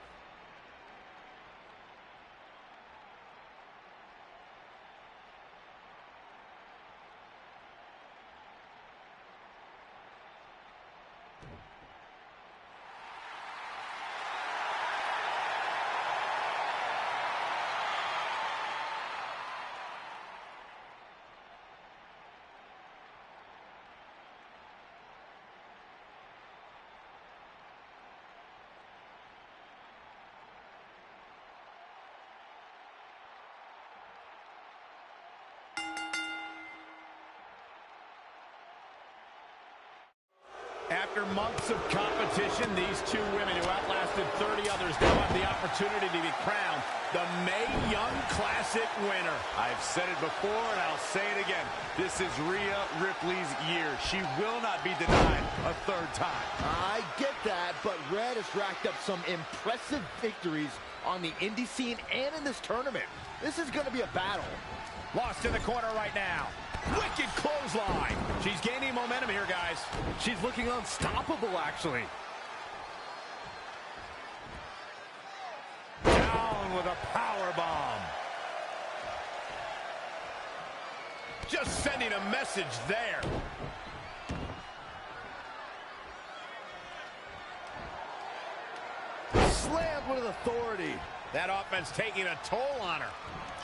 After months of competition, these two women who outlasted 30 others now have the opportunity to be crowned the Mae Young Classic winner. I've said it before and I'll say it again. This is Rhea Ripley's year. She will not be denied a third time. I get that, but Red has racked up some impressive victories on the indie scene and in this tournament. This is going to be a battle. Lost in the corner right now. Wicked clothesline. She's gaining momentum here, guys. She's looking unstoppable, actually. Down with a power bomb. Just sending a message there. Slammed with authority. That offense taking a toll on her.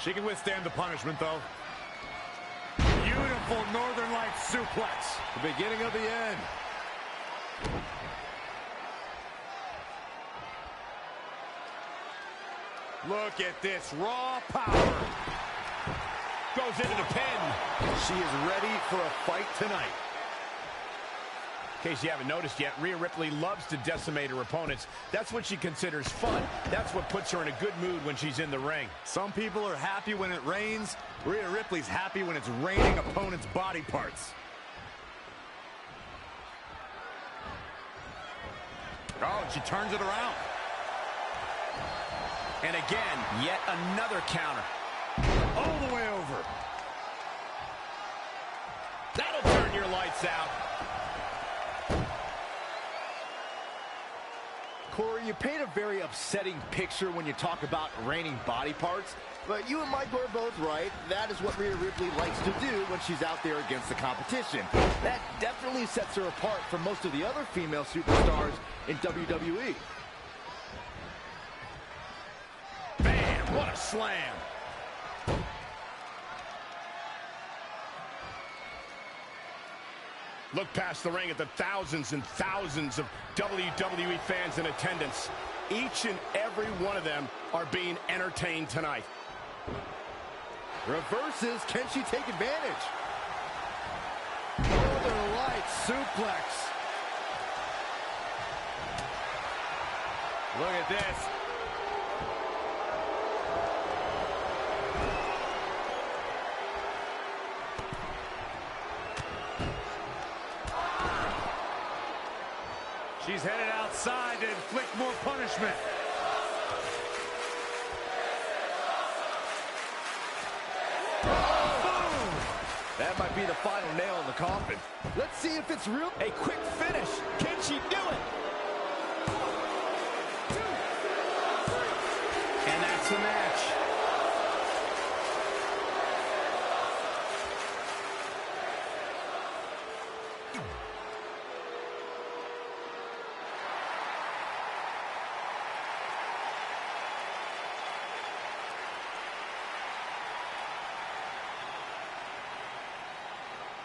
She can withstand the punishment, though. Beautiful Northern Lights suplex. The beginning of the end. Look at this raw power. Goes into the pin. She is ready for a fight tonight. In case you haven't noticed yet, Rhea Ripley loves to decimate her opponents. That's what she considers fun. That's what puts her in a good mood when she's in the ring. Some people are happy when it rains. Rhea Ripley's happy when it's raining opponents' body parts. Oh, and she turns it around. And again, yet another counter. All the way over. That'll turn your lights out. Corey, you paint a very upsetting picture when you talk about raining body parts, but you and Mike are both right. That is what Rhea Ripley likes to do when she's out there against the competition. That definitely sets her apart from most of the other female superstars in WWE. Bam! What a slam! Look past the ring at the thousands and thousands of WWE fans in attendance. Each and every one of them are being entertained tonight. Reverses. Can she take advantage? Northern Lights suplex. Look at this. She's headed outside to inflict more punishment. Boom! That might be the final nail in the coffin. Let's see if it's real. A quick finish. Can she do it? And that's the match.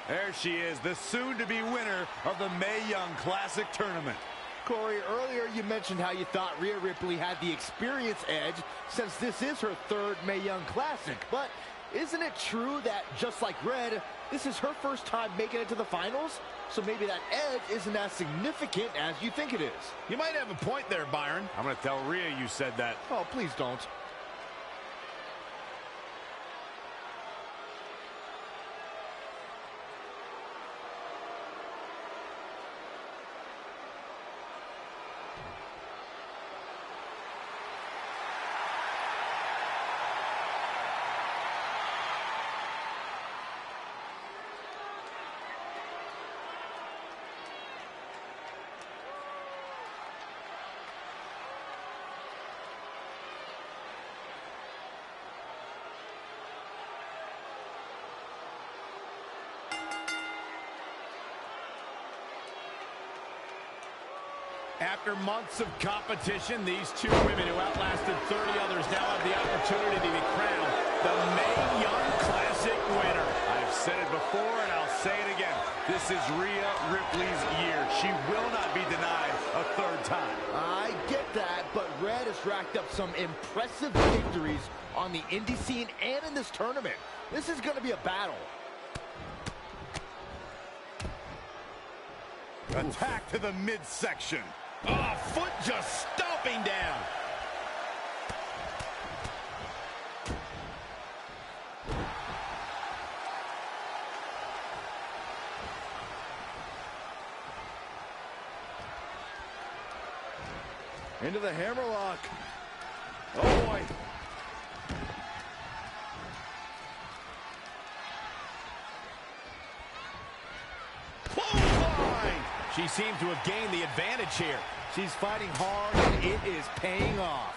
There she is, the soon-to-be winner of the Mae Young Classic Tournament. Corey, earlier you mentioned how you thought Rhea Ripley had the experience edge since this is her third Mae Young Classic. But isn't it true that, just like Red, this is her first time making it to the finals? So maybe that edge isn't as significant as you think it is. You might have a point there, Byron. I'm going to tell Rhea you said that. Oh, please don't. After months of competition, these two women who outlasted 30 others now have the opportunity to be crowned the Mae Young Classic winner. I've said it before and I'll say it again. This is Rhea Ripley's year. She will not be denied a third time. I get that, but Red has racked up some impressive victories on the indie scene and in this tournament. This is going to be a battle. Attack to the midsection. Oh, foot just stomping down. Into the hammerlock. Oh, boy. Clothesline! She seemed to have gained the advantage here. She's fighting hard, and it is paying off.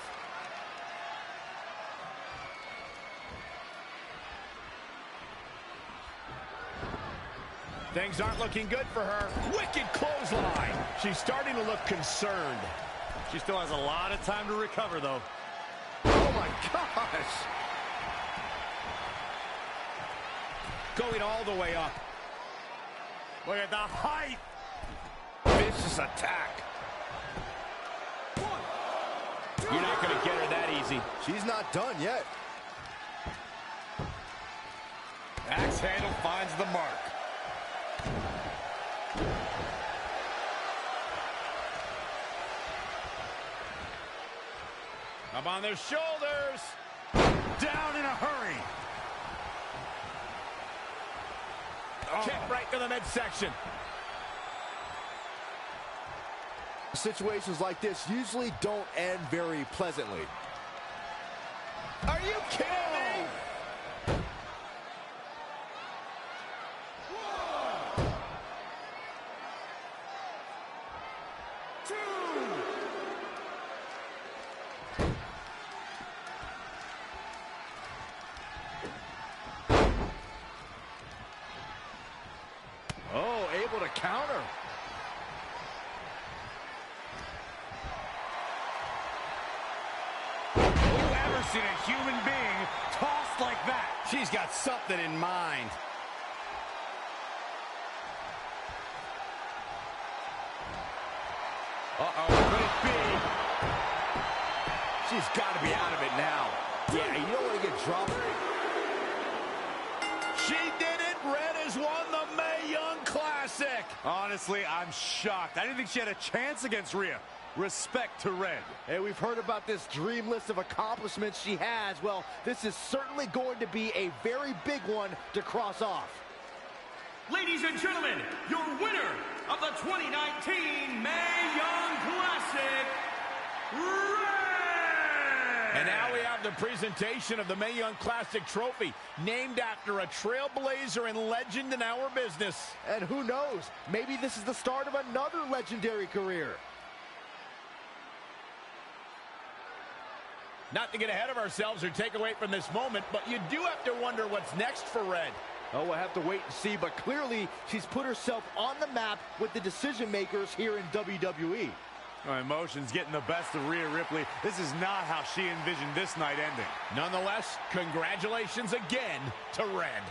Things aren't looking good for her. Wicked clothesline. She's starting to look concerned. She still has a lot of time to recover, though. Oh, my gosh. Going all the way up. Look at the height. Vicious attack. You're not going to get her that easy. She's not done yet. Axe handle finds the mark. Up on their shoulders. Down in a hurry. Kick right to the midsection. Situations like this usually don't end very pleasantly. Are you kidding me? Oh, able to counter. Who ever seen a human being tossed like that? She's got something in mind. Uh-oh, could it be? She's got to be out of it now. Yeah, you don't want to get dropped. She did it. Red has won the Mae Young Classic. Honestly, I'm shocked. I didn't think she had a chance against Rhea. Respect to Red. Hey, we've heard about this dream list of accomplishments she has. Well, this is certainly going to be a very big one to cross off. Ladies and gentlemen, your winner of the 2019 Mae Young Classic, Red! And now we have the presentation of the Mae Young Classic trophy, named after a trailblazer and legend in our business. And who knows, maybe this is the start of another legendary career. Not to get ahead of ourselves or take away from this moment, but you do have to wonder what's next for Red. Oh, we'll have to wait and see, but clearly she's put herself on the map with the decision makers here in WWE. Oh, emotions getting the best of Rhea Ripley. This is not how she envisioned this night ending. Nonetheless, congratulations again to Red.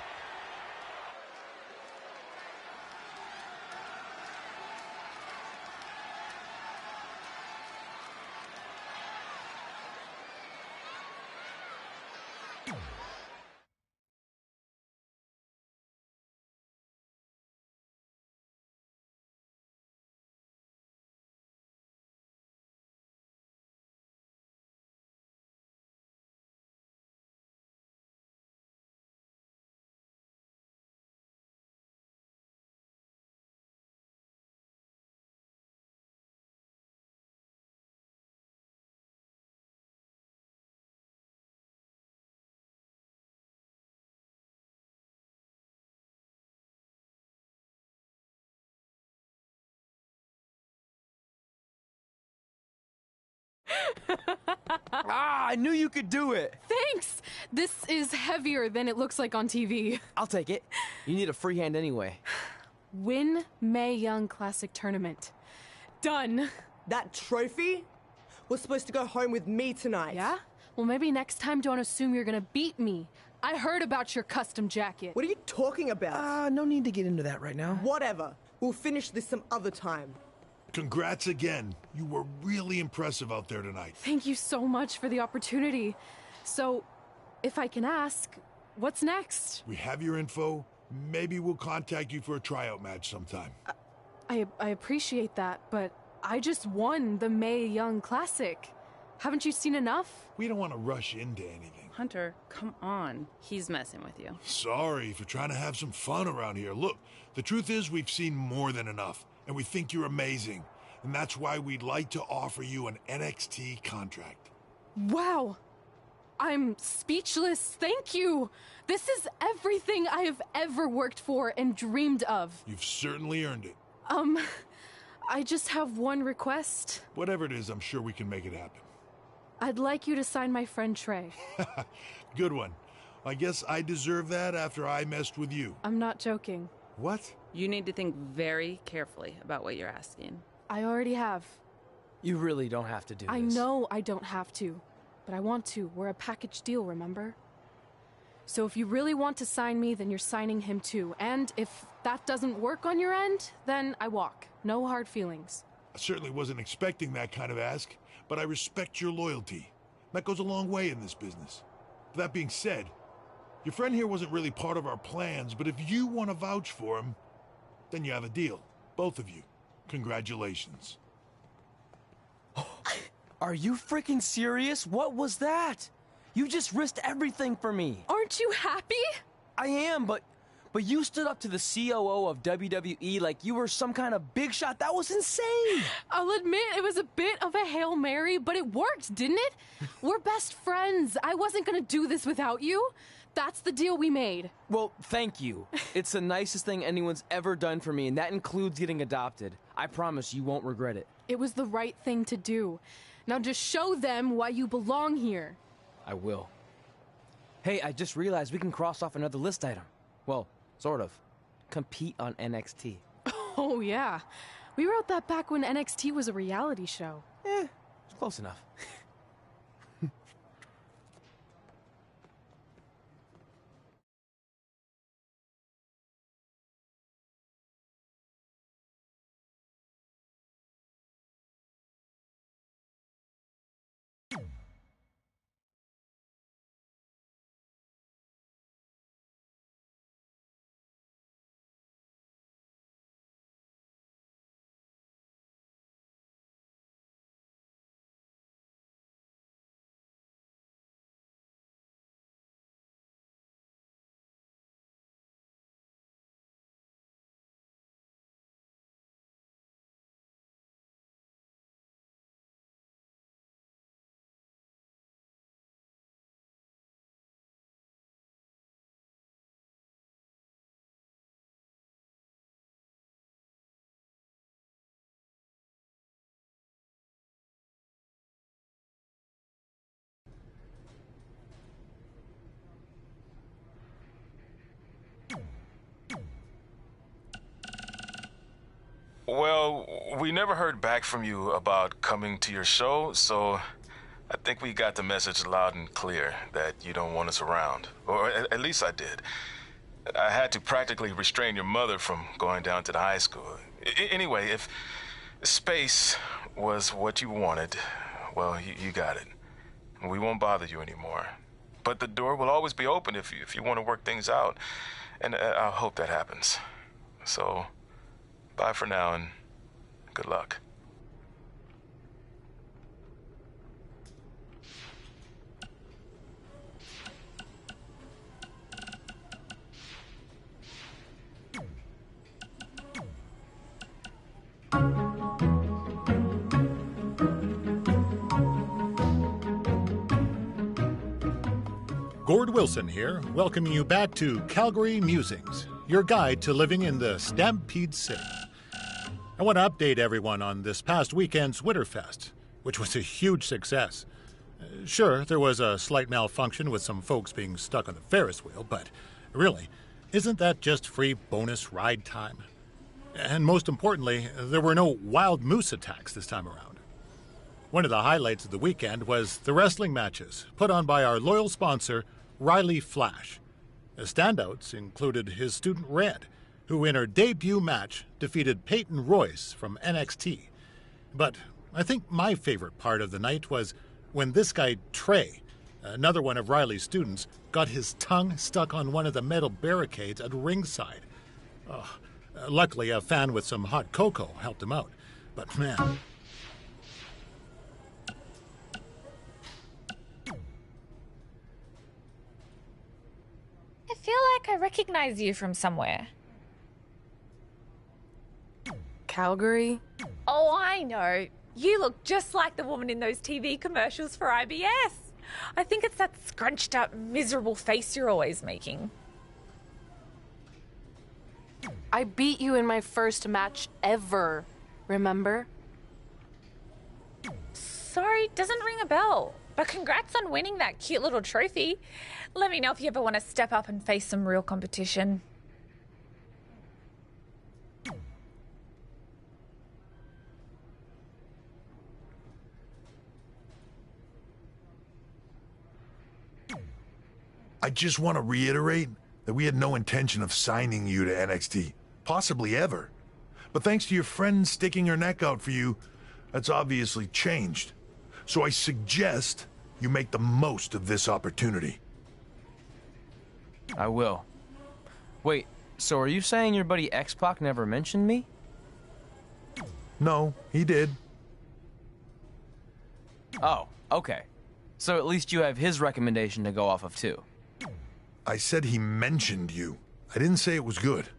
I knew you could do it. Thanks! This is heavier than it looks like on TV. I'll take it. You need a free hand anyway. Win Mae Young Classic Tournament. Done. That trophy was supposed to go home with me tonight. Yeah? Well, maybe next time don't assume you're gonna beat me. I heard about your custom jacket. What are you talking about? No need to get into that right now. Whatever. We'll finish this some other time. Congrats again. You were really impressive out there tonight. Thank you so much for the opportunity. So, if I can ask, what's next? We have your info. Maybe we'll contact you for a tryout match sometime. I appreciate that, but I just won the Mae Young Classic. Haven't you seen enough? We don't want to rush into anything. Hunter, come on. He's messing with you. Sorry for trying to have some fun around here. Look, the truth is we've seen more than enough, and we think you're amazing. And that's why we'd like to offer you an NXT contract. Wow! I'm speechless. Thank you! This is everything I have ever worked for and dreamed of. You've certainly earned it. I just have one request. Whatever it is, I'm sure we can make it happen. I'd like you to sign my friend Trey. Good one. I guess I deserve that after I messed with you. I'm not joking. What? You need to think very carefully about what you're asking. I already have. You really don't have to do this. I know I don't have to, but I want to. We're a package deal, remember? So if you really want to sign me, then you're signing him too. And if that doesn't work on your end, then I walk. No hard feelings. I certainly wasn't expecting that kind of ask, but I respect your loyalty. That goes a long way in this business. That being said, your friend here wasn't really part of our plans, but if you want to vouch for him, then you have a deal. Both of you. Congratulations. Are you freaking serious? What was that? You just risked everything for me. Aren't you happy? I am, but you stood up to the COO of WWE like you were some kind of big shot. That was insane. I'll admit it was a bit of a Hail Mary, but it worked, didn't it? We're best friends. I wasn't gonna do this without you. That's the deal we made. Well, thank you. It's the nicest thing anyone's ever done for me, and that includes getting adopted. I promise you won't regret it. It was the right thing to do. Now just show them why you belong here. I will. Hey, I just realized we can cross off another list item. Well, sort of. Compete on NXT. Oh, yeah. We wrote that back when NXT was a reality show. It's close enough. Well, we never heard back from you about coming to your show, so I think we got the message loud and clear that you don't want us around. Or at least I did. I had to practically restrain your mother from going down to the high school. Anyway, if space was what you wanted, well, you got it. We won't bother you anymore. But the door will always be open if you want to work things out, and I hope that happens. So, bye for now, and good luck. Gord Wilson here, welcoming you back to Calgary Musings, your guide to living in the Stampede City. I want to update everyone on this past weekend's Winterfest, which was a huge success. Sure, there was a slight malfunction with some folks being stuck on the Ferris wheel, but really, isn't that just free bonus ride time? And most importantly, there were no wild moose attacks this time around. One of the highlights of the weekend was the wrestling matches put on by our loyal sponsor, Riley Flash. The standouts included his student Red, who in her debut match defeated Peyton Royce from NXT. But I think my favorite part of the night was when this guy Trey, another one of Riley's students, got his tongue stuck on one of the metal barricades at ringside. Oh, Luckily, a fan with some hot cocoa helped him out. But man... I feel like I recognize you from somewhere. Calgary? Oh, I know. You look just like the woman in those TV commercials for IBS. I think it's that scrunched up, miserable face you're always making. I beat you in my first match ever, remember? Sorry, doesn't ring a bell. But congrats on winning that cute little trophy. Let me know if you ever want to step up and face some real competition. I just want to reiterate that we had no intention of signing you to NXT, possibly ever. But thanks to your friend sticking her neck out for you, that's obviously changed. So I suggest you make the most of this opportunity. I will. Wait, so are you saying your buddy X-Pac never mentioned me? No, he did. Oh, okay. So at least you have his recommendation to go off of too. I said he mentioned you. I didn't say it was good.